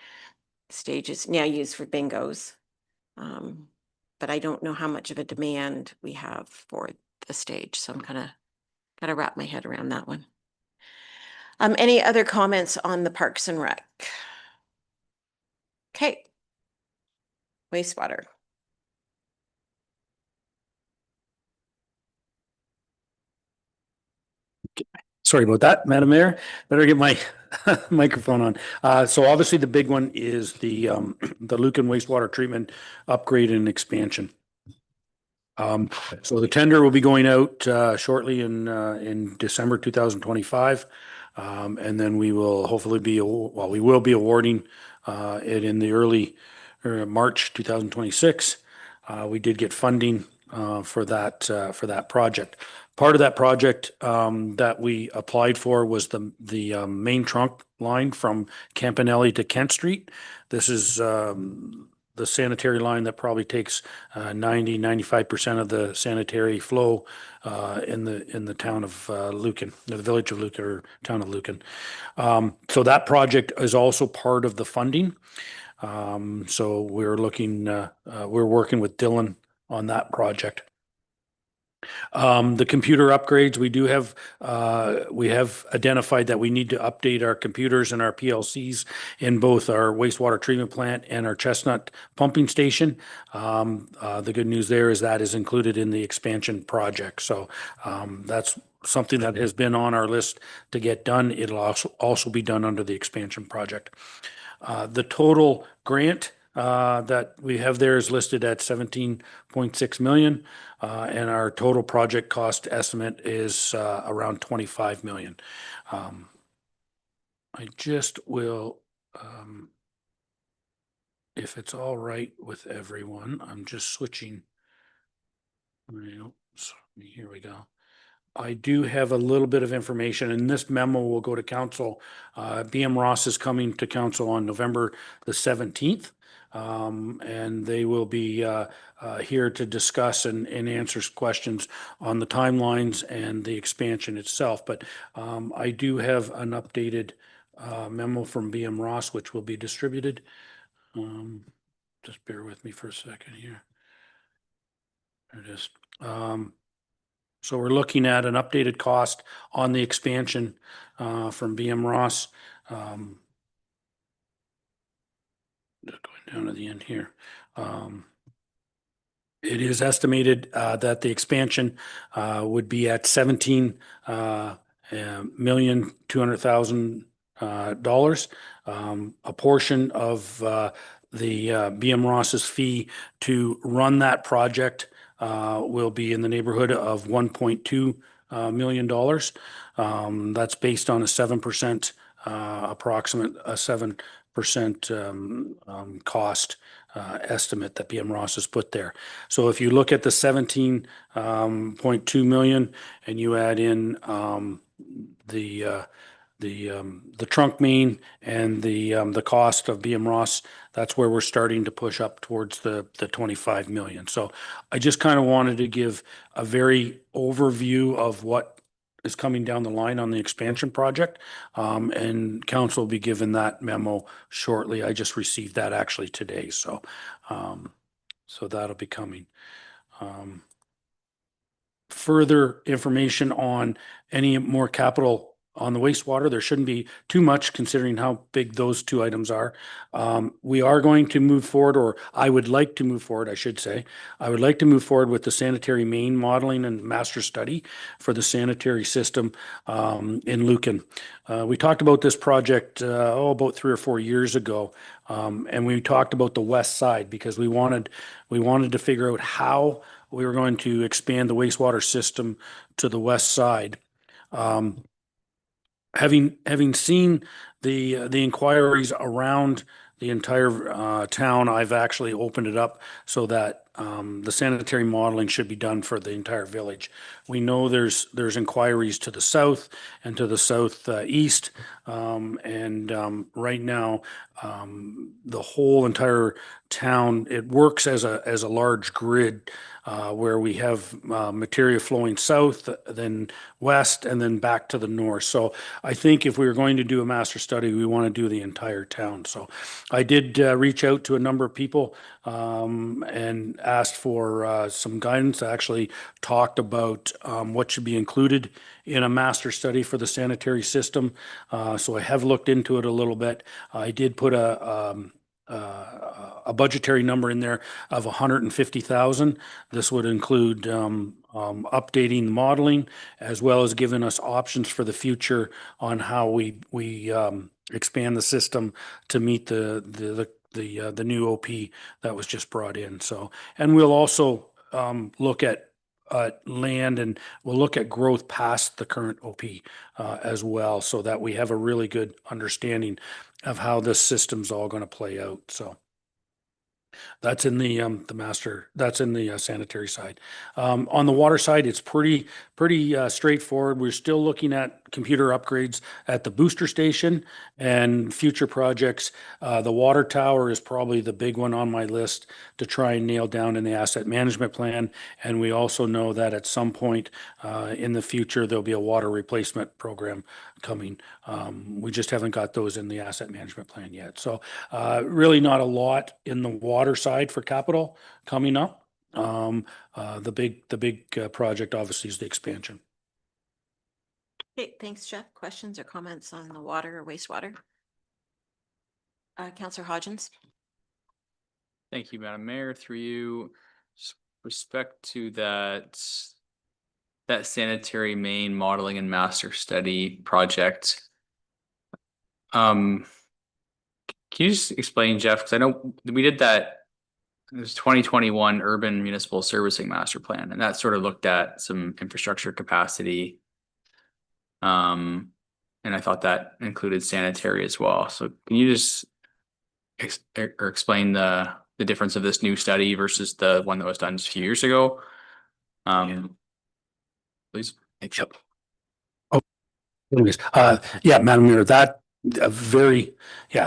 [SPEAKER 1] Stage is now used for bingos. But I don't know how much of a demand we have for the stage, so I'm gotta wrap my head around that one. Any other comments on the Parks and Rec? Okay. Wastewater.
[SPEAKER 4] Sorry about that, Madam Mayor. Better get my microphone on. So obviously the big one is the Lucan wastewater treatment upgrade and expansion. So the tender will be going out shortly in December 2025. And then we will hopefully we will be awarding it in the early March 2026. We did get funding for that project. Part of that project that we applied for was the main trunk line from Campanelli to Kent Street. This is the sanitary line that probably takes 95% of the sanitary flow in the town of Lucan, the village of Lucan or town of Lucan. So that project is also part of the funding. So we're working with Dylan on that project. The computer upgrades, we have identified that we need to update our computers and our PLCs in both our wastewater treatment plant and our Chestnut pumping station. The good news there is that is included in the expansion project. So that's something that has been on our list to get done. It'll also be done under the expansion project. The total grant that we have there is listed at 17.6 million, and our total project cost estimate is around 25 million. I just will, if it's all right with everyone, I'm just switching. Here we go. I do have a little bit of information, and this memo will go to council. BM Ross is coming to council on November the 17th, and they will be here to discuss and answer questions on the timelines and the expansion itself. But I do have an updated memo from BM Ross, which will be distributed. Just bear with me for a second here. There it is. So we're looking at an updated cost on the expansion from BM Ross. Just going down to the end here. It is estimated that the expansion would be at $17,200,000. A portion of the BM Ross's fee to run that project will be in the neighborhood of $1.2 million. That's based on a 7% approximate 7% cost estimate that BM Ross has put there. So if you look at the 17.2 million and you add in the trunk main and the cost of BM Ross, that's where we're starting to push up towards the 25 million. So I just kind of wanted to give a very overview of what is coming down the line on the expansion project. And council will be given that memo shortly. I just received that actually today. So that'll be coming. Further information on any more capital on the wastewater, there shouldn't be too much considering how big those two items are. We are going to move forward, or I would like to move forward, I should say. I would like to move forward with the sanitary main modeling and master study for the sanitary system in Lucan. We talked about this project about 3 or 4 years ago, and we talked about the west side because we wanted to figure out how we were going to expand the wastewater system to the west side. Having seen the inquiries around the entire town, I've actually opened it up so that the sanitary modeling should be done for the entire village. We know there's inquiries to the south and to the southeast. Right now, the whole entire town, it works as a large grid where we have material flowing south, then west, and then back to the north. So I think if we were going to do a master study, we want to do the entire town. So I did reach out to a number of people and asked for some guidance. I actually talked about what should be included in a master study for the sanitary system. So I have looked into it a little bit. I did put a budgetary number in there of 150,000. This would include updating the modeling as well as giving us options for the future on how we expand the system to meet the new OP that was just brought in. So, and we'll also look at land, and we'll look at growth past the current OP as well, so that we have a really good understanding of how this system's all going to play out. So that's in the master, that's in the sanitary side. On the water side, it's pretty straightforward. We're still looking at computer upgrades at the booster station and future projects. The water tower is probably the big one on my list to try and nail down in the asset management plan. And we also know that at some point in the future, there'll be a water replacement program coming. We just haven't got those in the asset management plan yet. So really not a lot in the water side for capital coming up. The big project obviously is the expansion.
[SPEAKER 1] Okay, thanks, Jeff. Questions or comments on the water or wastewater? Councillor Hodgins.
[SPEAKER 5] Thank you, Madam Mayor. Through you, respect to that sanitary main modeling and master study project. Can you just explain, Jeff? Because I know we did that. It was 2021 Urban Municipal Servicing Master Plan, and that sort of looked at some infrastructure capacity. And I thought that included sanitary as well. So can you just explain the difference of this new study versus the one that was done just a few years ago? Please.
[SPEAKER 4] Yep. Oh, anyways, yeah, Madam Mayor, that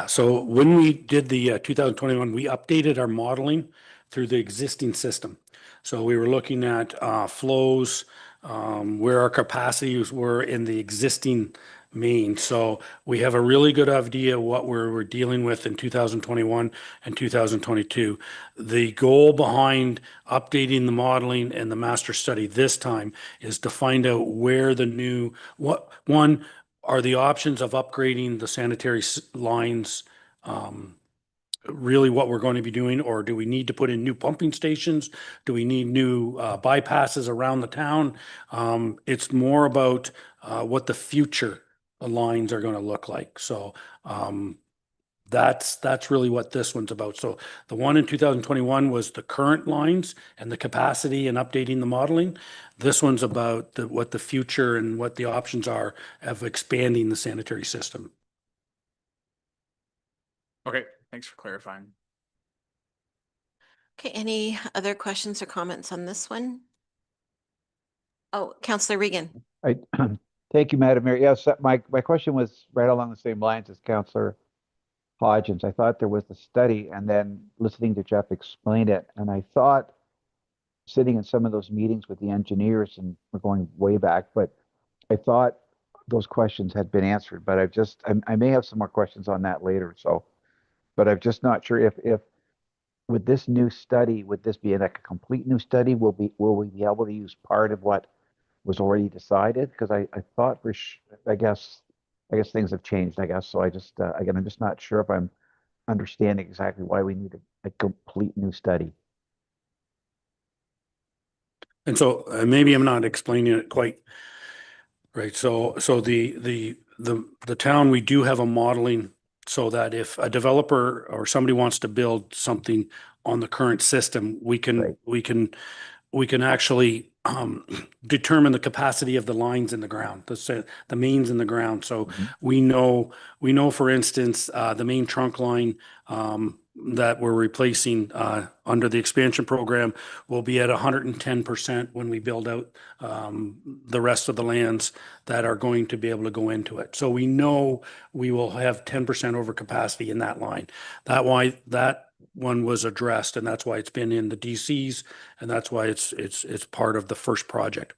[SPEAKER 4] so when we did the 2021, we updated our modeling through the existing system. So we were looking at flows, where our capacities were in the existing main. So we have a really good idea what we're dealing with in 2021 and 2022. The goal behind updating the modeling and the master study this time is to find out where the new, one are the options of upgrading the sanitary lines, really what we're going to be doing, or do we need to put in new pumping stations? Do we need new bypasses around the town? It's more about what the future lines are going to look like. So that's really what this one's about. So the one in 2021 was the current lines and the capacity and updating the modeling. This one's about what the future and what the options are of expanding the sanitary system.
[SPEAKER 5] Okay, thanks for clarifying.
[SPEAKER 1] Okay, any other questions or comments on this one? Oh, Councillor Regan.
[SPEAKER 6] Thank you, Madam Mayor. Yes, my question was right along the same lines as Councillor Hodgins. I thought there was the study, and then listening to Jeff explain it, and I thought sitting in some of those meetings with the engineers, and we're going way back, but I thought those questions had been answered, but I may have some more questions on that later. So, but I'm just not sure if with this new study, would this be like a complete new study? Will we be able to use part of what was already decided? Because I thought I guess things have changed, I guess. So I just, again, I'm just not sure if I'm understanding exactly why we need a complete new study.
[SPEAKER 4] And so maybe I'm not explaining it quite right. So the town, we do have a modeling so that if a developer or somebody wants to build something on the current system, we can actually determine the capacity of the lines in the ground, the mains in the ground. So we know, for instance, the main trunk line, that we're replacing under the expansion program will be at 110% when we build out the rest of the lands that are going to be able to go into it. So we know we will have 10% over capacity in that line. That one was addressed, and that's why it's been in the DCs, and that's why it's part of the first project.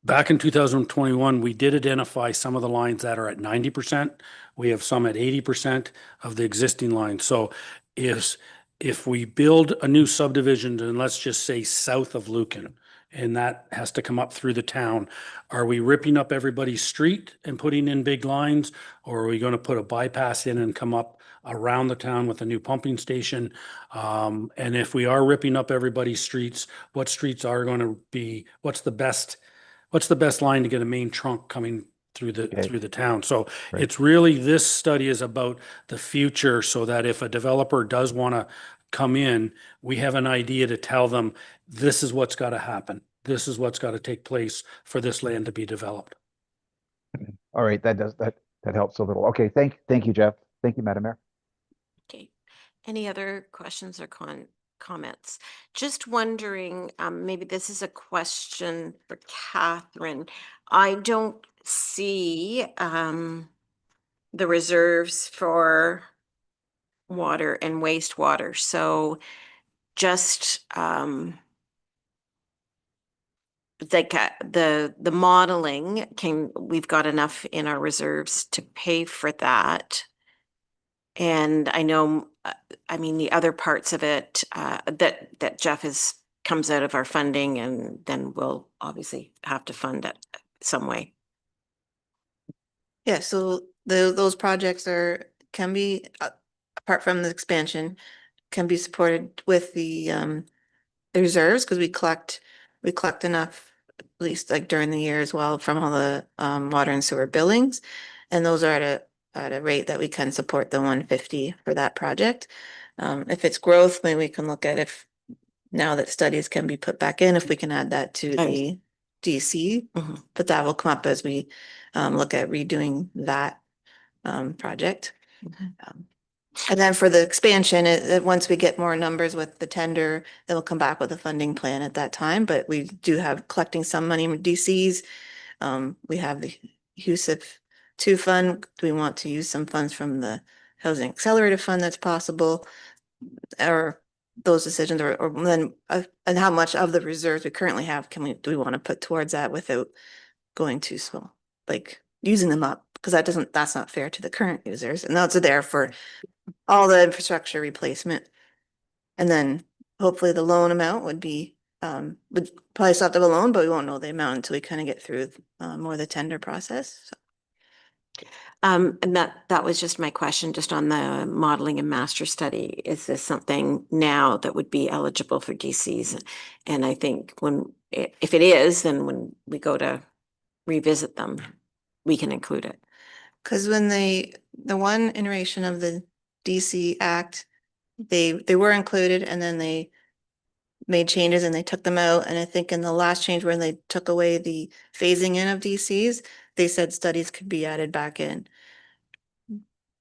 [SPEAKER 4] Back in 2021, we did identify some of the lines that are at 90%. We have some at 80% of the existing lines. So if we build a new subdivision, and let's just say south of Lucan, and that has to come up through the town, are we ripping up everybody's street and putting in big lines? Or are we going to put a bypass in and come up around the town with a new pumping station? And if we are ripping up everybody's streets, what streets are going to be, what's the best line to get a main trunk coming through the town? So
[SPEAKER 6] Right.
[SPEAKER 4] it's really, this study is about the future, so that if a developer does want to come in, we have an idea to tell them, this is what's got to happen. This is what's got to take place for this land to be developed.
[SPEAKER 6] All right, that helps a little. Okay, thank you, Jeff. Thank you, Madam Mayor.
[SPEAKER 1] Okay. Any other questions or comments? Just wondering, maybe this is a question for Catherine. I don't see the reserves for water and wastewater. So just the modeling, we've got enough in our reserves to pay for that. And I know, I mean, the other parts of it that Jeff comes out of our funding, and then we'll obviously have to fund it some way.
[SPEAKER 2] Yeah, so those projects can be, apart from the expansion, can be supported with the reserves, because we collect enough, at least like during the year as well, from all the water and sewer billings. And those are at a rate that we can support the 150 for that project. If it's growth, maybe we can look at, if now that studies can be put back in, if we can add that to the DC.
[SPEAKER 1] Mhm.
[SPEAKER 2] But that will come up as we look at redoing that project. And then for the expansion, once we get more numbers with the tender, then we'll come back with a funding plan at that time. But we do have collecting some money in DCs. We have the use of 2 fund. Do we want to use some funds from the Housing Accelerator Fund that's possible? Or those decisions, or then and how much of the reserves we currently have do we want to put towards that without going too small, like using them up? Because that's not fair to the current users, and those are there for all the infrastructure replacement. And then hopefully the loan amount would probably still have to have a loan, but we won't know the amount until we kind of get through more of the tender process. So.
[SPEAKER 1] And that was just my question, just on the modeling and master study. Is this something now that would be eligible for DCs? And I think if it is, then when we go to revisit them, we can include it.
[SPEAKER 2] Because when the one iteration of the DC Act, they were included, and then they made changes and they took them out. And I think in the last change, when they took away the phasing in of DCs, they said studies could be added back in,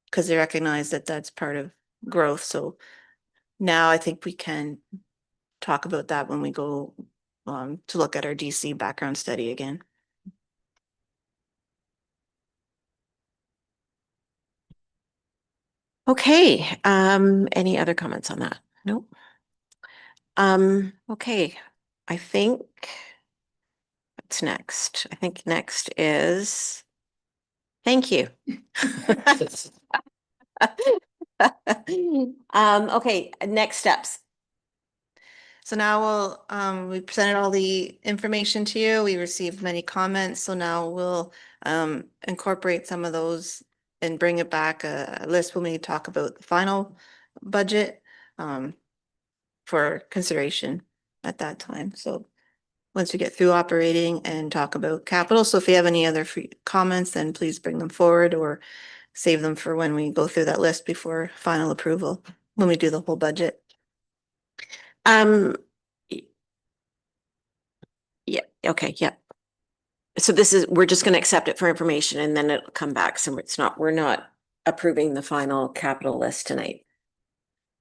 [SPEAKER 2] because they recognize that that's part of growth. So now I think we can talk about that when we go to look at our DC background study again.
[SPEAKER 1] Okay, any other comments on that? Nope. Okay, I think what's next? I think next is thank you. Okay, next steps.
[SPEAKER 2] So now we presented all the information to you. We received many comments. So now we'll incorporate some of those and bring it back a list when we talk about the final budget for consideration at that time. So once we get through operating and talk about capital. So if you have any other comments, then please bring them forward or save them for when we go through that list before final approval, when we do the whole budget.
[SPEAKER 1] Yeah, okay, yeah. So we're just going to accept it for information, and then it'll come back. So we're not approving the final capital list tonight.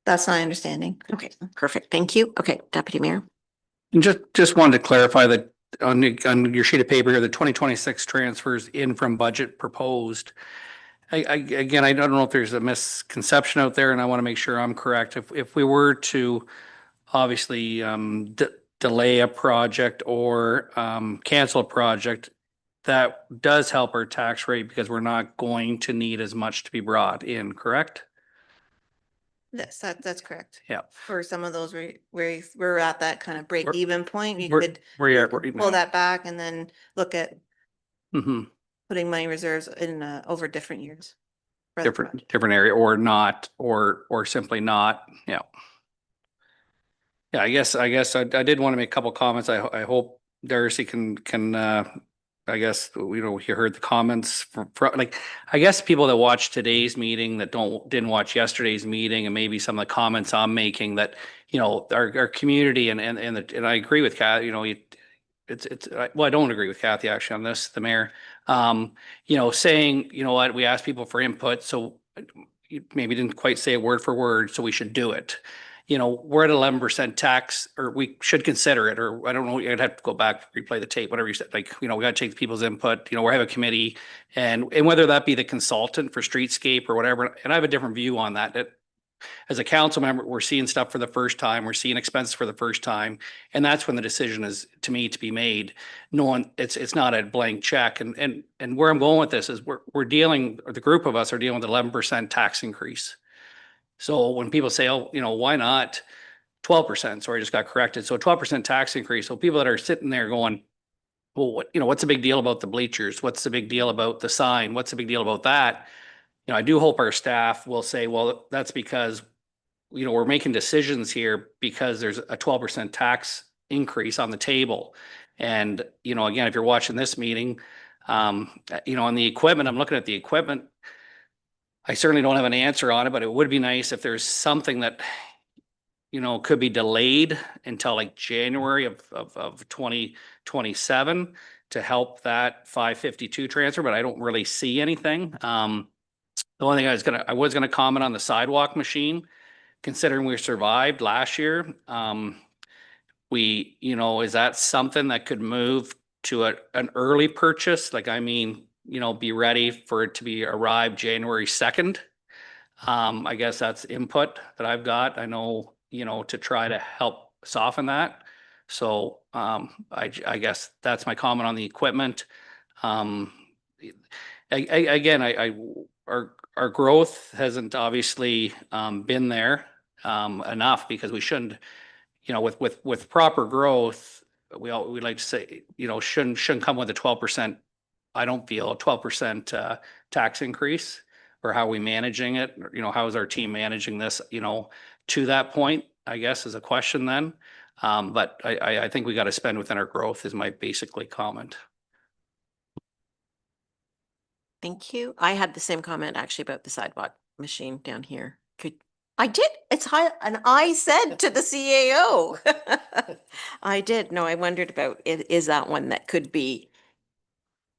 [SPEAKER 2] That's my understanding.
[SPEAKER 1] Okay, perfect. Thank you. Okay, Deputy Mayor.
[SPEAKER 9] And just wanted to clarify that on your sheet of paper here, the 2026 transfers in from budget proposed. Again, I don't know if there's a misconception out there, and I want to make sure I'm correct. If we were to obviously delay a project or cancel a project, that does help our tax rate because we're not going to need as much to be brought in, correct?
[SPEAKER 2] Yes, that's correct.
[SPEAKER 9] Yeah.
[SPEAKER 2] For some of those where we're at that kind of break even point, you
[SPEAKER 9] We're-
[SPEAKER 2] could
[SPEAKER 9] we're-
[SPEAKER 2] pull that back and then look at
[SPEAKER 9] Mhm.
[SPEAKER 2] putting money reserves in over different years. for the project.
[SPEAKER 9] Different area or not, or simply not, yeah. Yeah, I guess I did want to make a couple comments. I hope Darcy can, I guess, you know, you heard the comments from, like, I guess people that watched today's meeting that didn't watch yesterday's meeting and maybe some of the comments I'm making that, you know, our community and I agree with Kathy, you know, well, I don't agree with Kathy actually on this, the mayor. You know, saying, you know what, we asked people for input, so you maybe didn't quite say it word for word, so we should do it. You know, we're at 11% tax, or we should consider it, or I don't know, I'd have to go back, replay the tape, whatever you said, like, you know, we gotta take people's input, you know, we have a committee, and whether that be the consultant for streetscape or whatever, and I have a different view on that, as a council member, we're seeing stuff for the first time, we're seeing expenses for the first time, and that's when the decision is, to me, to be made. No one, it's not a blank check, and where I'm going with this is we're dealing, or the group of us are dealing with 11% tax increase. So when people say, oh, you know, why not 12%? Sorry, I just got corrected. So 12% tax increase. So people that are sitting there going, well, what, you know, what's the big deal about the bleachers? What's the big deal about the sign? What's the big deal about that? You know, I do hope our staff will say, well, that's because, you know, we're making decisions here because there's a 12% tax increase on the table. And, you know, again, if you're watching this meeting, you know, on the equipment, I'm looking at the equipment. I certainly don't have an answer on it, but it would be nice if there's something that, you know, could be delayed until like January of 2027 to help that 552 transfer, but I don't really see anything. The only thing I was gonna comment on the sidewalk machine, considering we survived last year. You know, is that something that could move to an early purchase? Like, I mean, you know, be ready for it to be arrived January 2nd. I guess that's input that I've got. I know, you know, to try to help soften that. So, I guess that's my comment on the equipment. Again, our growth hasn't obviously, been there, enough because we shouldn't, you know, with proper growth, we like to say, you know, shouldn't come with a 12%. I don't feel a 12% tax increase, or how are we managing it? Or, you know, how is our team managing this, you know, to that point, I guess is a question then. But I think we got to spend within our growth is my basically comment.
[SPEAKER 1] Thank you. I had the same comment actually about the sidewalk machine down here. I did, it's high, and I said to the CAO. I did, no, I wondered about, is that one that could be,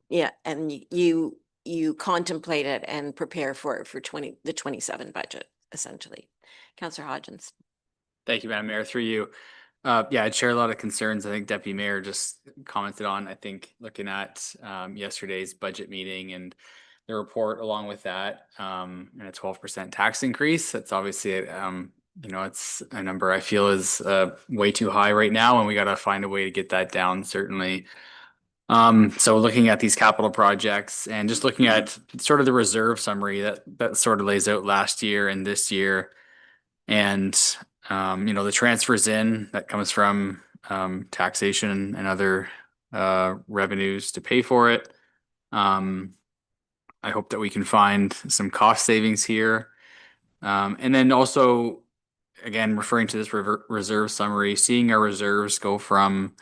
[SPEAKER 1] yeah, and you contemplate it and prepare for it for the 27 budget, essentially. Councillor Hodgins.
[SPEAKER 5] Thank you, Madam Mayor, through you. Yeah, I'd share a lot of concerns. I think Deputy Mayor just commented on, I think, looking at yesterday's budget meeting and the report along with that, and a 12% tax increase. That's obviously, you know, it's a number I feel is way too high right now, and we got to find a way to get that down, certainly. So looking at these capital projects and just looking at sort of the reserve summary that sort of lays out last year and this year, and you know, the transfers in that comes from taxation and other revenues to pay for it. I hope that we can find some cost savings here. And then also, again, referring to this reserve summary, seeing our reserves go from,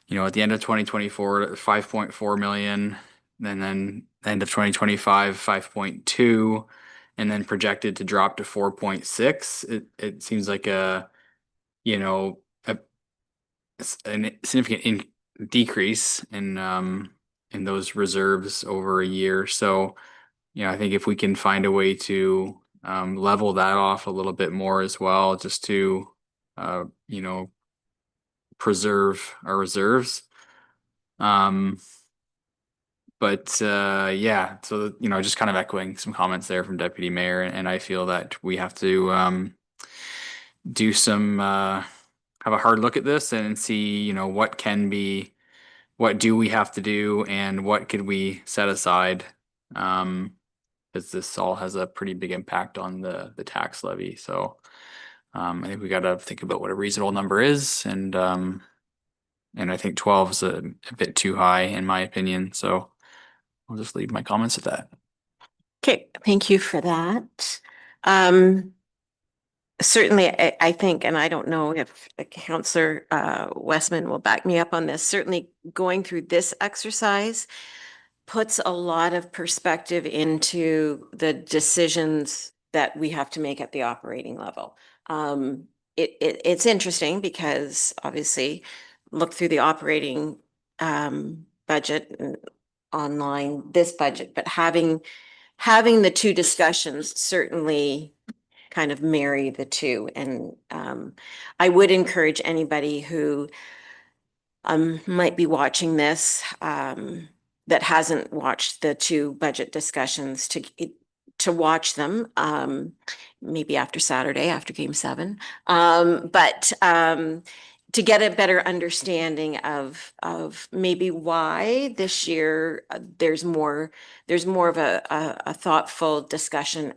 [SPEAKER 5] you know, at the end of 2024 to 5.4 million, and then end of 2025, 5.2, and then projected to drop to 4.6. It seems like you know, a significant decrease in those reserves over a year. So I think if we can find a way to level that off a little bit more as well, just to preserve our reserves. But yeah, so just kind of echoing some comments there from Deputy Mayor, and I feel that we have to do some have a hard look at this and see, what do we have to do and what could we set aside, because this all has a pretty big impact on the tax levy. So I think we got to think about what a reasonable number is, and I think 12 is a bit too high in my opinion. So I'll just leave my comments at that.
[SPEAKER 1] Okay, thank you for that. Certainly, I think, and I don't know if Councillor Westman will back me up on this, certainly going through this exercise puts a lot of perspective into the decisions that we have to make at the operating level. It's interesting because obviously look through the operating budget and online, this budget, but having the two discussions certainly kind of marry the two. And I would encourage anybody who might be watching this that hasn't watched the two budget discussions to watch them maybe after Saturday, after Game 7, but to get a better understanding of maybe why this year there's more of a thoughtful discussion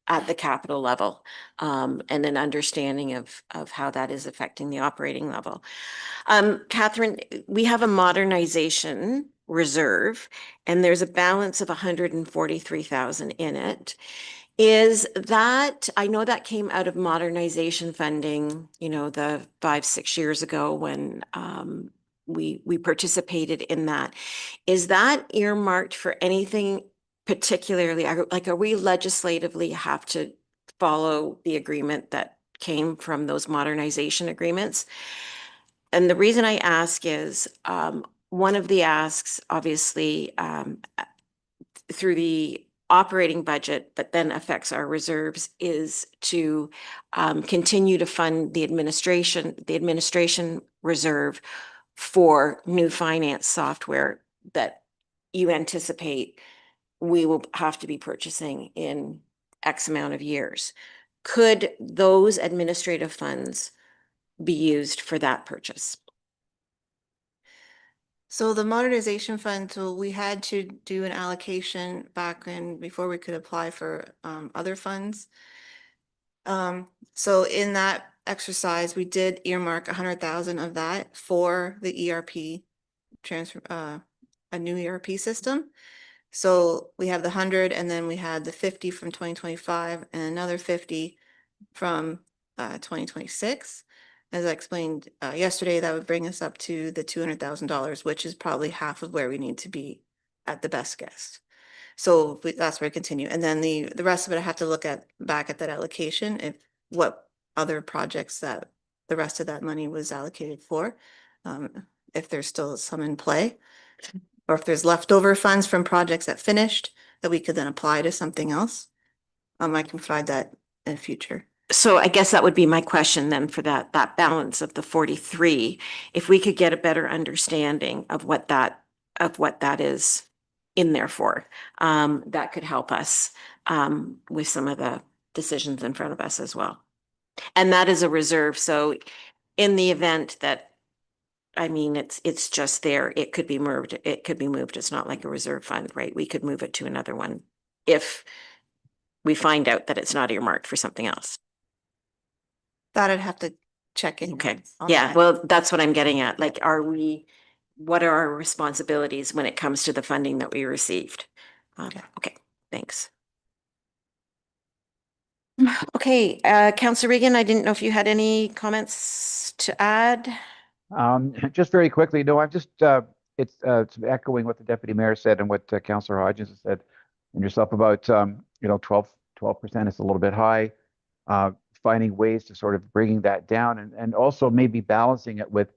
[SPEAKER 1] at the capital level, and an understanding of how that is affecting the operating level. Catherine, we have a modernization reserve, and there's a balance of 143,000 in it. Is that, I know that came out of modernization funding, the 5-6 years ago when we participated in that. Is that earmarked for anything particularly, like, are we legislatively have to follow the agreement that came from those modernization agreements? And the reason I ask is one of the asks, obviously, through the operating budget, but then affects our reserves, is to continue to fund the administration reserve for new finance software that you anticipate we will have to be purchasing in X amount of years. Could those administrative funds be used for that purchase?
[SPEAKER 2] So the modernization fund, so we had to do an allocation back in before we could apply for other funds. So in that exercise, we did earmark 100,000 of that for the ERP transfer, a new ERP system. So we have the 100, and then we had the 50 from 2025 and another 50 from 2026. As I explained yesterday, that would bring us up to the $200,000, which is probably half of where we need to be at the best guess. So that's where I continue. And then the rest of it, I have to look at back at that allocation, if what other projects that the rest of that money was allocated for, if there's still some in play, or if there's leftover funds from projects that finished that we could then apply to something else. I can provide that in the future.
[SPEAKER 1] So I guess that would be my question then for that balance of the 43. If we could get a better understanding of what that is in there for, that could help us with some of the decisions in front of us as well. And that is a reserve. So in the event that, I mean, it's just there, it could be moved. It's not like a reserve fund, right? We could move it to another one if we find out that it's not earmarked for something else.
[SPEAKER 2] That I'd have to check in.
[SPEAKER 1] Okay.
[SPEAKER 2] on
[SPEAKER 1] Yeah,
[SPEAKER 2] that.
[SPEAKER 1] well, that's what I'm getting at. Like, what are our responsibilities when it comes to the funding that we received? Okay, thanks. Okay, Councillor Regan, I didn't know if you had any comments to add.
[SPEAKER 6] Just very quickly, no, I'm just, it's echoing what the deputy mayor said and what Councillor Hodgins has said and yourself about, 12% is a little bit high. Finding ways to sort of bringing that down and also maybe balancing it with,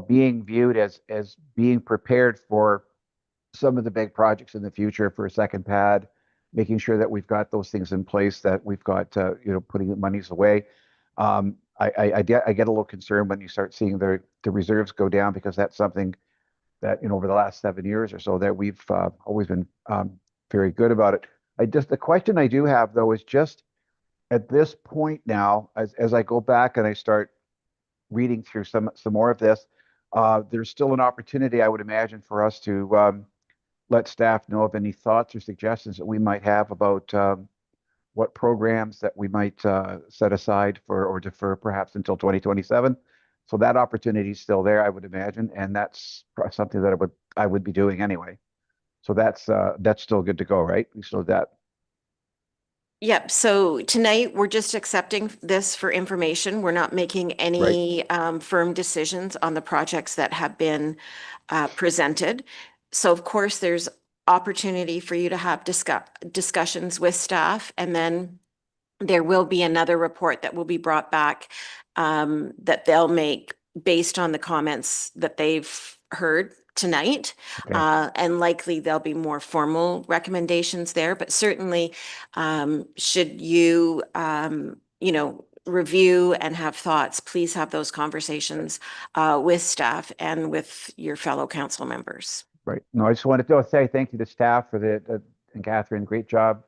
[SPEAKER 6] being viewed as being prepared for some of the big projects in the future for a second pad making sure that we've got those things in place, that we've got, putting the monies away. I get a little concerned when you start seeing the reserves go down, because that's something that, over the last 7 years or so, that we've always been very good about it. The question I do have, though, is just at this point now, as I go back and I start reading through some more of this, there's still an opportunity, I would imagine, for us to let staff know of any thoughts or suggestions that we might have about what programs that we might set aside for or defer perhaps until 2027. So that opportunity is still there, I would imagine, and that's something that I would be doing anyway. So that's still good to go, right? We still have that.
[SPEAKER 1] Yep. So tonight we're just accepting this for information. We're not making any firm decisions on the projects that have been presented. So of course, there's opportunity for you to have discussions with staff, and then there will be another report that will be brought back that they'll make based on the comments that they've heard tonight.
[SPEAKER 6] Okay.
[SPEAKER 1] And likely there'll be more formal recommendations there, but certainly should you, review and have thoughts, please have those conversations with staff and with your fellow council members.
[SPEAKER 6] Right. No, I just wanted to say thank you to staff for and Catherine, great job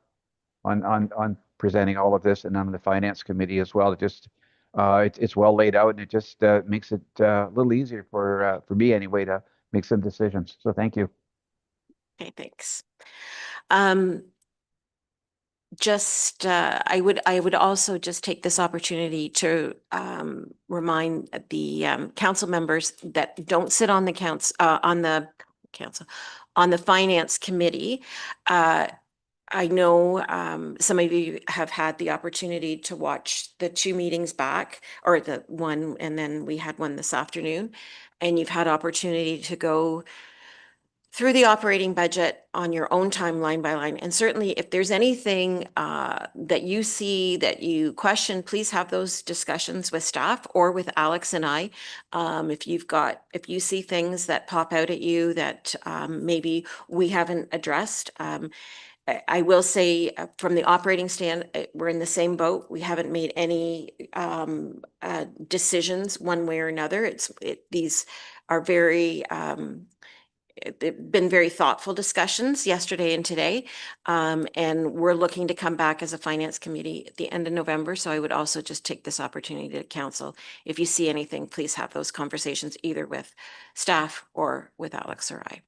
[SPEAKER 6] on presenting all of this, and on the finance committee as well. It just it's well laid out, and it just makes it a little easier for me anyway to make some decisions. So thank you.
[SPEAKER 1] Okay, thanks. I would also just take this opportunity to remind the council members that don't sit on the on the finance committee. I know some of you have had the opportunity to watch the 2 meetings back, or the one, and then we had one this afternoon, and you've had opportunity to go through the operating budget on your own time, line by line. And certainly if there's anything that you see that you question, please have those discussions with staff or with Alex and I. If you see things that pop out at you that maybe we haven't addressed, I will say from the operating stand, we're in the same boat. We haven't made any decisions one way or another. These are very they've been very thoughtful discussions yesterday and today. And we're looking to come back as a finance committee at the end of November. So I would also just take this opportunity to council. If you see anything, please have those conversations either with staff or with Alex or I.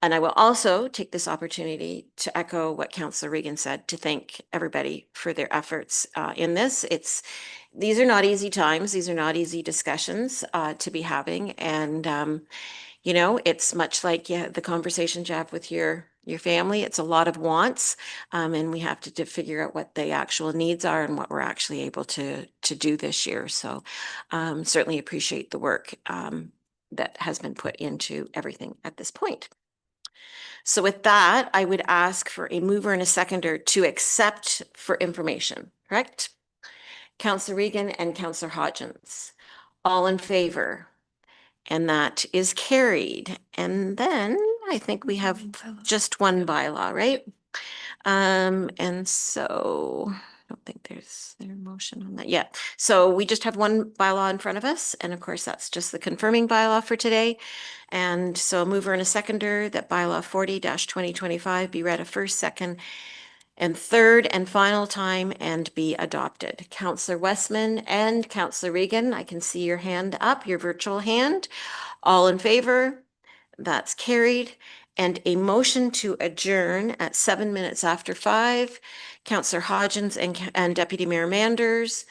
[SPEAKER 1] And I will also take this opportunity to echo what Councillor Regan said, to thank everybody for their efforts in this. These are not easy times. These are not easy discussions to be having. And it's much like the conversations you have with your family. It's a lot of wants, and we have to figure out what the actual needs are and what we're actually able to do this year. So certainly appreciate the work that has been put into everything at this point. So with that, I would ask for a mover and a seconder to accept for information, correct? Councillor Regan and Councillor Hodgins, all in favor? And that is carried. And then I think we have just one bylaw, right? And so I don't think there's their motion on that yet. So we just have one bylaw in front of us. And of course, that's just the confirming bylaw for today. And so a mover and a seconder that bylaw 40-2025 be read a first, second, and third and final time and be adopted. Councillor Westman and Councillor Regan, I can see your hand up, your virtual hand. All in favor? That's carried. And a motion to adjourn at 7 minutes after 5. Councillor Hodgins and Deputy Mayor Manders.